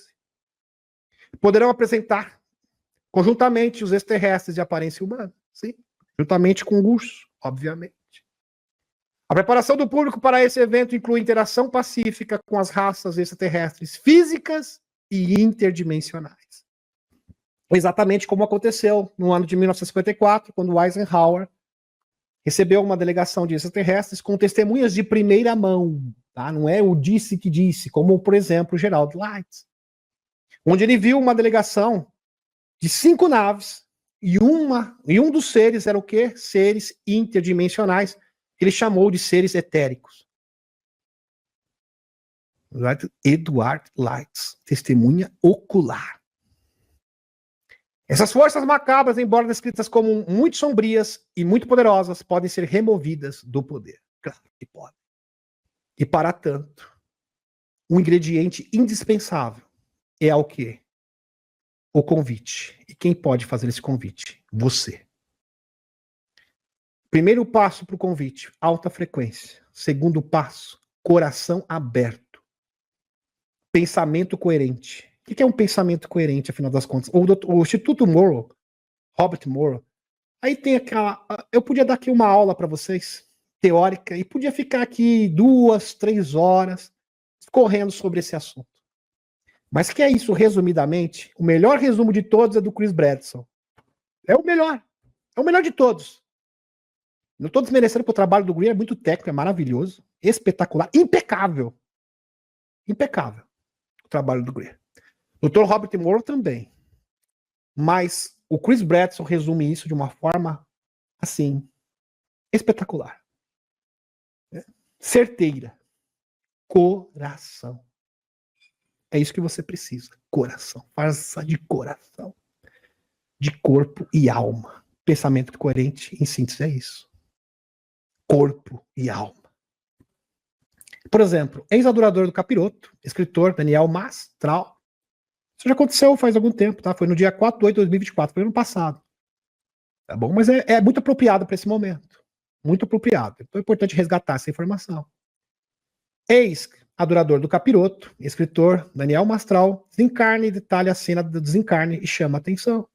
poderão apresentar conjuntamente os extraterrestres de aparência humana, sim, juntamente com o urso, obviamente. A preparação do público para esse evento inclui interação pacífica com as raças extraterrestres físicas e interdimensionais. Exatamente como aconteceu no ano de 1954, quando Eisenhower recebeu uma delegação de extraterrestres com testemunhas de primeira mão, tá? Não é o disse que disse, como, por exemplo, Gerald Light, onde ele viu uma delegação de 5 naves e um dos seres era o quê? Seres interdimensionais, que ele chamou de seres etéricos. Edward Light, testemunha ocular. Essas forças macabras, embora descritas como muito sombrias e muito poderosas, podem ser removidas do poder. Claro que podem. E para tanto, um ingrediente indispensável é o quê? O convite. E quem pode fazer esse convite? Você. Primeiro passo para o convite, alta frequência. Segundo passo, coração aberto. Pensamento coerente. O que é um pensamento coerente, afinal das contas? O Instituto Morrow, Robert Morrow, aí tem aquela... Eu podia dar aqui uma aula para vocês, teórica, e podia ficar aqui 2, 3 horas correndo sobre esse assunto. Mas que é isso, resumidamente? O melhor resumo de todos é do Chris Bradson. É o melhor. É o melhor de todos. Não estou desmerecendo porque o trabalho do Greer é muito técnico, é maravilhoso, espetacular, impecável. Impecável o trabalho do Greer. O Dr. Robert Morrow também. Mas o Chris Bradson resume isso de uma forma, assim, espetacular. Certeira. Coração. É isso que você precisa. Coração. Força de coração. De corpo e alma. Pensamento coerente, em síntese, é isso. Corpo e alma. Por exemplo, ex-adorador do capiroto, escritor Daniel Mastral. Isso já aconteceu faz algum tempo, tá? Foi no dia 4 de 8 de 2024, foi ano passado. Tá bom? Mas é muito apropriado para esse momento. Muito apropriado. Então é importante resgatar essa informação. Ex-adorador do capiroto, escritor Daniel Mastral, desencarna e detalha a cena do desencarne e chama a atenção.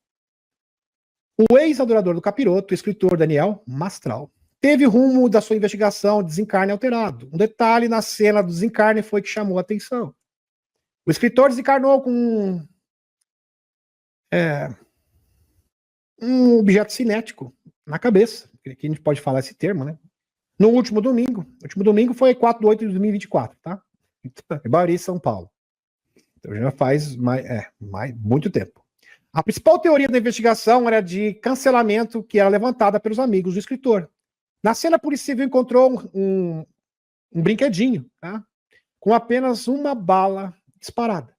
O ex-adorador do capiroto, escritor Daniel Mastral, teve o rumo da sua investigação de desencarne alterado. Um detalhe na cena do desencarne foi que chamou a atenção. O escritor desencarnou com um objeto cinético na cabeça, que a gente pode falar esse termo, né? No último domingo. O último domingo foi 4 de 8 de 2024, tá? Em Bauru, São Paulo. Então já faz muito tempo. A principal teoria da investigação era de cancelamento que era levantada pelos amigos do escritor. Na cena, a Polícia Civil encontrou um brinquedinho, tá? Com apenas uma bala disparada.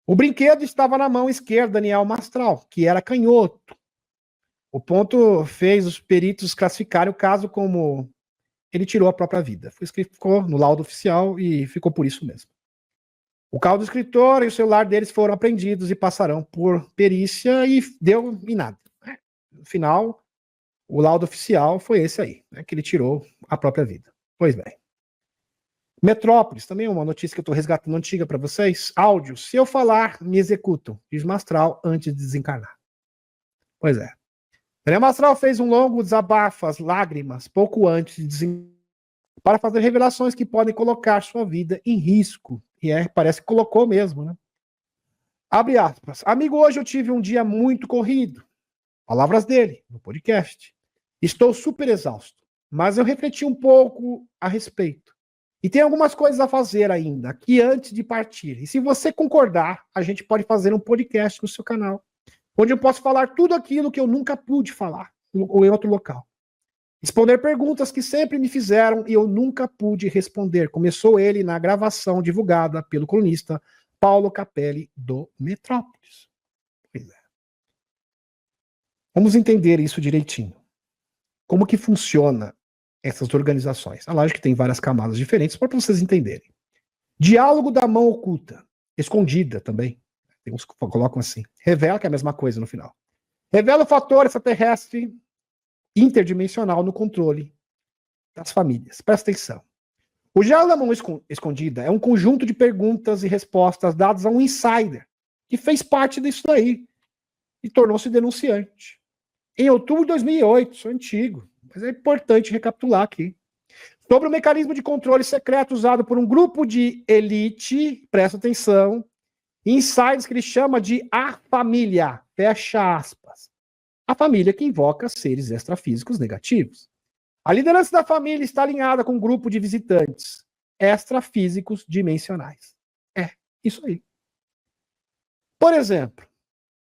O brinquedo estava na mão esquerda de Daniel Mastral, que era canhoto. O ponto fez os peritos classificarem o caso como ele tirou a própria vida. Foi escrito, ficou no laudo oficial e ficou por isso mesmo. O carro do escritor e o celular deles foram apreendidos e passarão por perícia e deu em nada. No final, o laudo oficial foi esse aí, né, que ele tirou a própria vida. Pois bem. Metrópolis, também uma notícia que eu estou resgatando antiga para vocês. Áudio, se eu falar, me executam, diz Mastral antes de desencarnar. Pois é. Daniel Mastral fez um longo desabafo, as lágrimas, pouco antes de desencarnar, para fazer revelações que podem colocar sua vida em risco. E parece que colocou mesmo, né? Abre aspas. Amigo, hoje eu tive um dia muito corrido. Palavras dele, no podcast. Estou super exausto, mas eu refleti um pouco a respeito. E tem algumas coisas a fazer ainda, aqui antes de partir. E se você concordar, a gente pode fazer um podcast no seu canal, onde eu posso falar tudo aquilo que eu nunca pude falar, ou em outro local. Responder perguntas que sempre me fizeram e eu nunca pude responder. Começou ele na gravação divulgada pelo cronista Paulo Capelli, do Metrópolis. Pois é. Vamos entender isso direitinho. como que funciona essas organizações. A lógica tem várias camadas diferentes para vocês entenderem. Diálogo da mão oculta, escondida também. Tem uns que colocam assim. Revela que é a mesma coisa no final. Revela o fator extraterrestre interdimensional no controle das famílias. Presta atenção. O diálogo da mão escondida é um conjunto de perguntas e respostas dadas a um insider que fez parte disso daí e tornou-se denunciante. Em outubro de 2008, isso é antigo, mas é importante recapitular aqui. Sobre o mecanismo de controle secreto usado por um grupo de elite, presta atenção, insiders que ele chama de a família, fecha aspas. A família que invoca seres extrafísicos negativos. A liderança da família está alinhada com um grupo de visitantes extrafísicos dimensionais. É, isso aí. Por exemplo,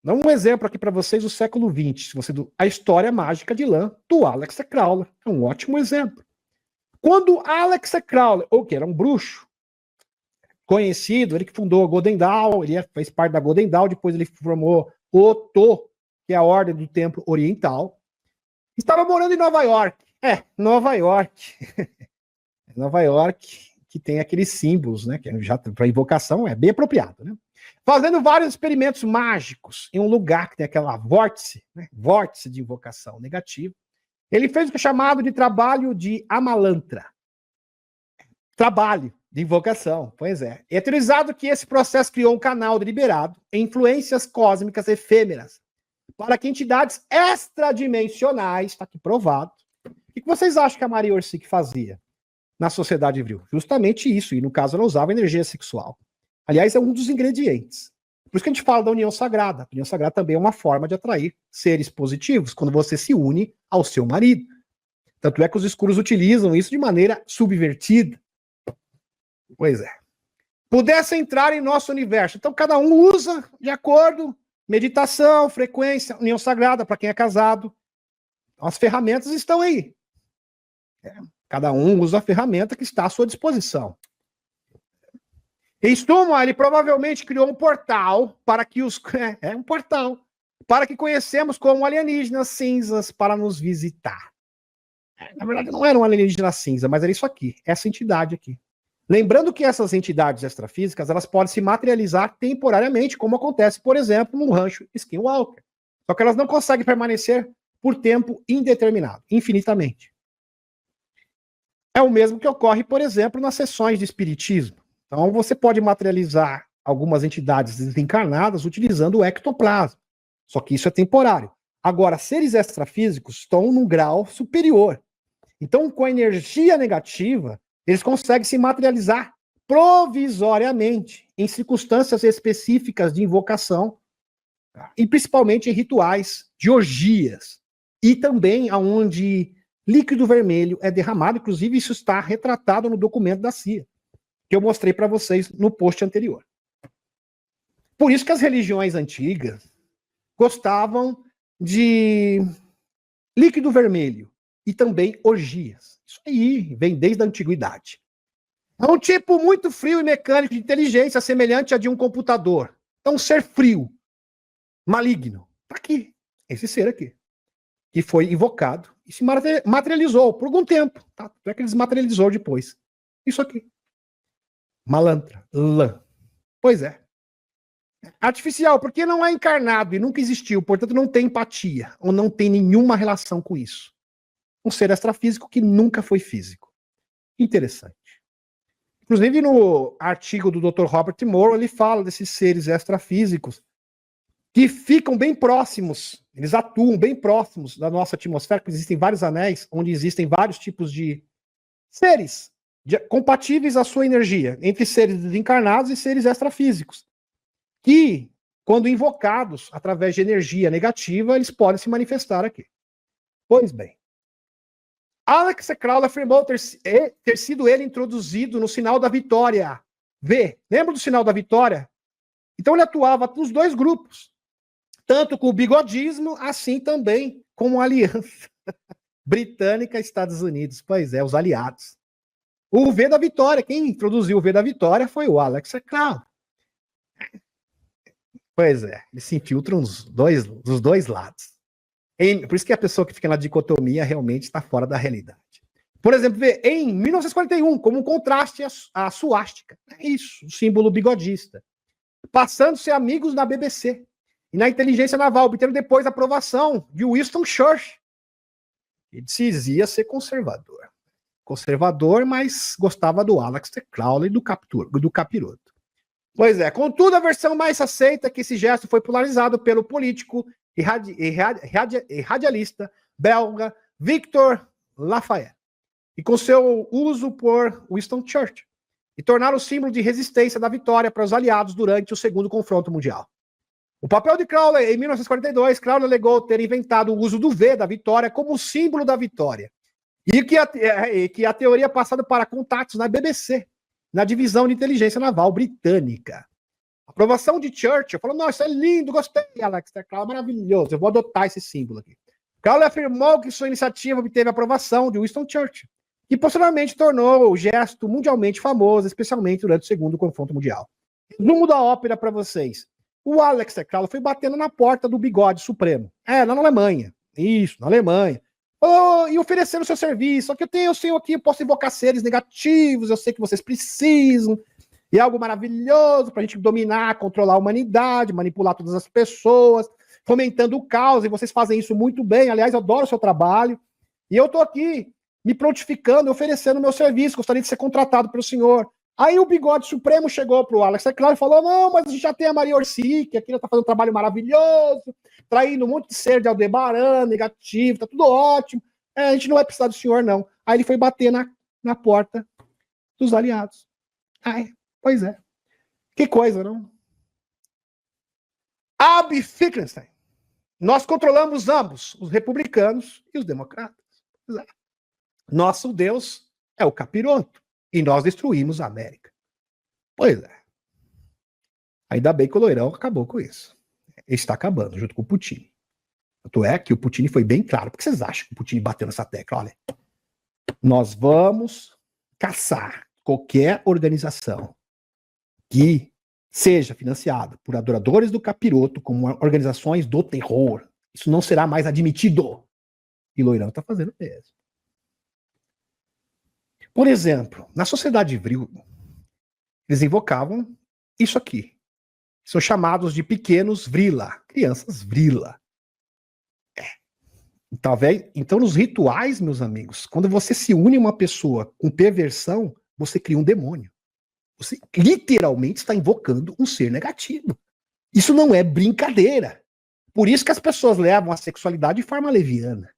dá um exemplo aqui para vocês do século XX, a história mágica de lã do Aleister Crowley. É um ótimo exemplo. Quando Aleister Crowley, que era um bruxo conhecido, ele que fundou a Golden Dawn, ele fez parte da Golden Dawn, depois ele formou o Tho, que é a Ordem do Templo Oriental, estava morando em Nova York. Nova York. Nova York, que tem aqueles símbolos, né, que já para invocação é bem apropriado, né? Fazendo vários experimentos mágicos em um lugar que tem aquela vórtice, né, vórtice de invocação negativa. Ele fez o que é chamado de trabalho de Amalantra. Trabalho de invocação, pois é. É teorizado que esse processo criou um canal deliberado em influências cósmicas efêmeras para que entidades extradimensionais, está aqui provado. O que vocês acham que a Maria Orsic fazia na sociedade vril? Justamente isso, e no caso ela usava energia sexual. Aliás, é um dos ingredientes. Por isso que a gente fala da união sagrada. A união sagrada também é uma forma de atrair seres positivos, quando você se une ao seu marido. Tanto é que os escuros utilizam isso de maneira subvertida. Pois é. Pudesse entrar em nosso universo. Então, cada um usa de acordo, meditação, frequência, união sagrada, para quem é casado. As ferramentas estão aí. Cada um usa a ferramenta que está à sua disposição. Stuma, ele provavelmente criou um portal para que um portal para que conhecemos como alienígenas cinzas para nos visitar. Na verdade, não era um alienígena cinza, mas era isso aqui, essa entidade aqui. Lembrando que essas entidades extrafísicas, elas podem se materializar temporariamente, como acontece, por exemplo, no rancho Skinwalker. Só que elas não conseguem permanecer por tempo indeterminado, infinitamente. É o mesmo que ocorre, por exemplo, nas sessões de espiritismo. Então, você pode materializar algumas entidades desencarnadas utilizando o ectoplasma. Só que isso é temporário. Agora, seres extrafísicos estão num grau superior. Então, com a energia negativa, eles conseguem se materializar provisoriamente em circunstâncias específicas de invocação e principalmente em rituais de orgias e também aonde líquido vermelho é derramado. Inclusive, isso está retratado no documento da CIA, que eu mostrei para vocês no post anterior. Por isso que as religiões antigas gostavam de líquido vermelho e também orgias. Isso aí vem desde a antiguidade. É um tipo muito frio e mecânico de inteligência semelhante a de um computador. É um ser frio, maligno. Está aqui, esse ser aqui, que foi invocado e se materializou por algum tempo. Tá? Não é que ele se materializou depois. Isso aqui. Malantra, lã. Pois é. Artificial, porque não é encarnado e nunca existiu, portanto não tem empatia, ou não tem nenhuma relação com isso. Um ser extrafísico que nunca foi físico. Interessante. Inclusive no artigo do Dr. Robert Morrow, ele fala desses seres extrafísicos que ficam bem próximos, eles atuam bem próximos da nossa atmosfera, porque existem vários anéis, onde existem vários tipos de seres compatíveis à sua energia, entre seres desencarnados e seres extrafísicos, que, quando invocados através de energia negativa, eles podem se manifestar aqui. Pois bem, Aleister Crowley afirmou ter sido ele introduzido no sinal da vitória. Lembra do sinal da vitória? Então ele atuava nos dois grupos, tanto com o bigodismo, assim também com a aliança britânica e Estados Unidos. Pois é, os aliados. O V da vitória, quem introduziu o V da vitória foi o Aleister Crowley. Pois é, ele se infiltra dos dois lados. Por isso que a pessoa que fica na dicotomia realmente está fora da realidade. Por exemplo, em 1941, como um contraste à suástica. É isso, o símbolo bigodista. Passando a ser amigos na BBC e na inteligência naval, obtendo depois a aprovação de Winston Churchill. Ele se dizia ser conservador. Conservador, mas gostava do Aleister Crowley e do capiroto. Pois é, contudo, a versão mais aceita é que esse gesto foi polarizado pelo político e radialista belga Victor Lafayette, e com seu uso por Winston Churchill, e tornar o símbolo de resistência da vitória para os aliados durante o segundo confronto mundial. O papel de Crowley, em 1942, Crowley alegou ter inventado o uso do V da vitória como símbolo da vitória, e que a teoria passada para contatos na BBC, na divisão de inteligência naval britânica. A aprovação de Churchill falou: nossa, isso é lindo, gostei, Aleister Crowley, maravilhoso, eu vou adotar esse símbolo aqui. Crowley afirmou que sua iniciativa obteve a aprovação de Winston Churchill, que posteriormente tornou o gesto mundialmente famoso, especialmente durante o segundo confronto mundial. Resumo da ópera para vocês. O Aleister Crowley foi batendo na porta do bigode supremo. Lá na Alemanha. Isso, na Alemanha. E oferecendo seu serviço. Só que eu sei aqui, eu posso invocar seres negativos, eu sei que vocês precisam. E é algo maravilhoso para a gente dominar, controlar a humanidade, manipular todas as pessoas, fomentando o caos, e vocês fazem isso muito bem. Aliás, eu adoro o seu trabalho. E eu estou aqui me prontificando, oferecendo meu serviço, gostaria de ser contratado pelo senhor. Aí o bigode supremo chegou pro Aleister Crowley e falou: não, mas a gente já tem a Maria Orsi, que aqui ela tá fazendo um trabalho maravilhoso, traindo um monte de ser de Aldebaran, negativo, tá tudo ótimo, a gente não vai precisar do senhor, não. Aí ele foi bater na porta dos aliados. Pois é. Que coisa, não? Abby Finkelstein. Nós controlamos ambos, os republicanos e os democratas. Nosso Deus é o capiroto. E nós destruímos a América. Pois é. Ainda bem que o Loirão acabou com isso. Ele está acabando, junto com o Putin. Tanto é que o Putin foi bem claro. Por que vocês acham que o Putin bateu nessa tecla? Olha, nós vamos caçar qualquer organização que seja financiada por adoradores do capiroto, como organizações do terror. Isso não será mais admitido. E Loirão está fazendo mesmo. Por exemplo, na sociedade vril, eles invocavam isso aqui. São chamados de pequenos vrila, crianças vrila. Então, nos rituais, meus amigos, quando você se une a uma pessoa com perversão, você cria um demônio. Você literalmente está invocando um ser negativo. Isso não é brincadeira. Por isso que as pessoas levam a sexualidade de forma leviana,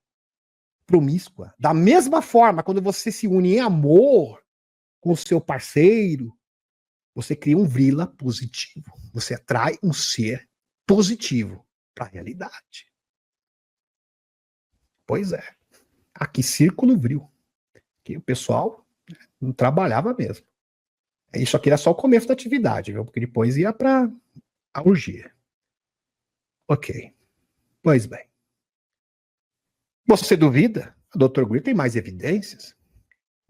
promíscua. Da mesma forma, quando você se une em amor com o seu parceiro, você cria um vrila positivo. Você atrai um ser positivo para a realidade. Pois é. Aqui, círculo vril. Que o pessoal não trabalhava mesmo. Isso aqui era só o começo da atividade, viu? Porque depois ia para a orgia. Ok. Pois bem. Você duvida? O Dr. Greer tem mais evidências.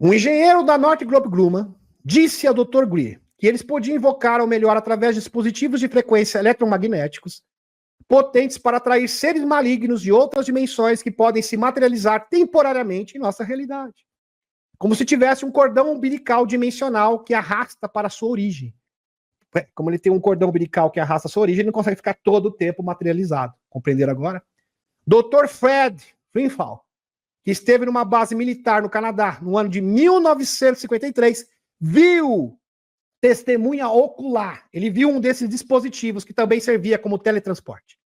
Um engenheiro da Northrop Grumman disse ao Dr. Greer que eles podiam invocar ao melhor através de dispositivos de frequência eletromagnéticos potentes para atrair seres malignos de outras dimensões que podem se materializar temporariamente em nossa realidade. Como se tivesse um cordão umbilical dimensional que arrasta para a sua origem. Como ele tem um cordão umbilical que arrasta a sua origem, ele não consegue ficar todo o tempo materializado. Compreenderam agora? Dr. Fred Frinfall, que esteve numa base militar no Canadá no ano de 1953, viu, testemunha ocular, ele viu um desses dispositivos que também servia como teletransporte.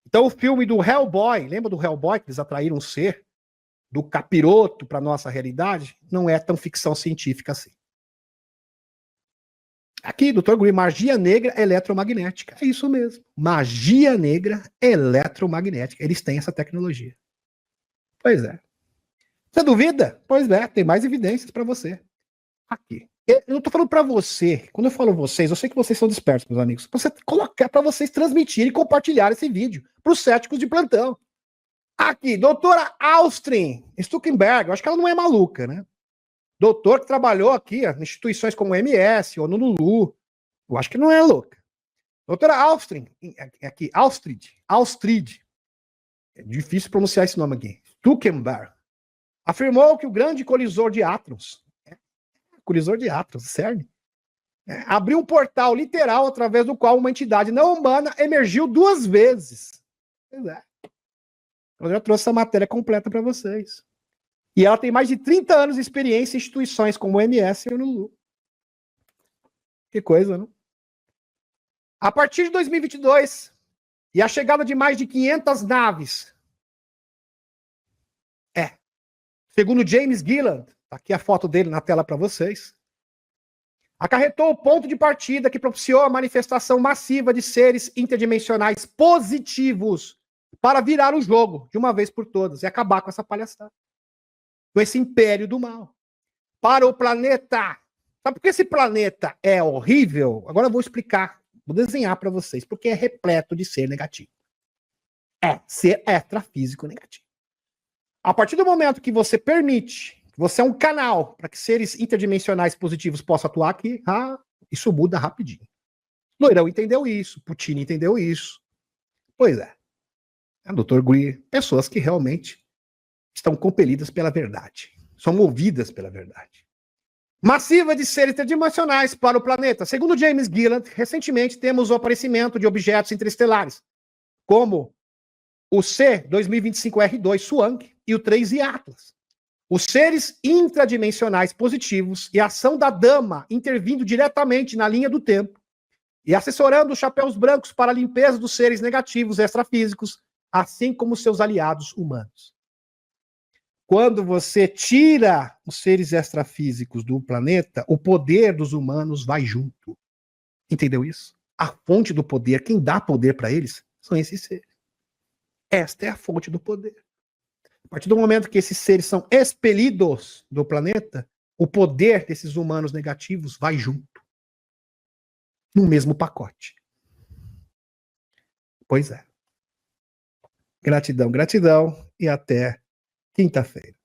Então o filme do Hellboy, lembra do Hellboy, que eles atraíram um ser do capiroto para nossa realidade? Não é tão ficção científica assim. Aqui, Dr. Greer, magia negra eletromagnética. É isso mesmo. Magia negra eletromagnética. Eles têm essa tecnologia. Pois é. Você duvida? Pois é, tem mais evidências para você. Aqui. Eu não estou falando para você. Quando eu falo vocês, eu sei que vocês são dispersos, meus amigos. Você colocar para vocês transmitirem e compartilhar esse vídeo para os céticos de plantão. Aqui, doutora Astrid Stuckenberg. Eu acho que ela não é maluca, né? Doutor que trabalhou aqui em instituições como o MS ou no Lulu. Eu acho que não é louca. Doutora Astrid, aqui, Astrid, é difícil pronunciar esse nome aqui, Stuckenberg, afirmou que o grande colisor de átomos, CERN, abriu um portal literal através do qual uma entidade não humana emergiu 2 vezes. Pois é. Eu já trouxe essa matéria completa para vocês. E ela tem mais de 30 anos de experiência em instituições como o MS e o NULU. Que coisa, não? A partir de 2022, e a chegada de mais de 500 naves, segundo James Gilland, tá aqui a foto dele na tela para vocês, acarretou o ponto de partida que propiciou a manifestação massiva de seres interdimensionais positivos para virar o jogo de uma vez por todas e acabar com essa palhaçada, com esse império do mal. Para o planeta. Sabe por que esse planeta é horrível? Agora eu vou explicar, vou desenhar para vocês, porque é repleto de ser negativo. É ser extrafísico negativo. A partir do momento que você permite, você é um canal para que seres interdimensionais positivos possam atuar aqui, isso muda rapidinho. Loirão entendeu isso, Putin entendeu isso. Pois é. Dr. Greer, pessoas que realmente estão compelidas pela verdade, são movidas pela verdade. Massiva de seres interdimensionais para o planeta. Segundo James Gilland, recentemente temos o aparecimento de objetos interestelares, como o C-2025R2 Swank e o 3I Atlas. Os seres intradimensionais positivos e a ação da Dama intervindo diretamente na linha do tempo e assessorando os chapéus brancos para a limpeza dos seres negativos extrafísicos, assim como seus aliados humanos. Quando você tira os seres extrafísicos do planeta, o poder dos humanos vai junto. Entendeu isso? A fonte do poder, quem dá poder para eles, são esses seres. Esta é a fonte do poder. A partir do momento que esses seres são expelidos do planeta, o poder desses humanos negativos vai junto. No mesmo pacote. Pois é. Gratidão, gratidão e até quinta-feira.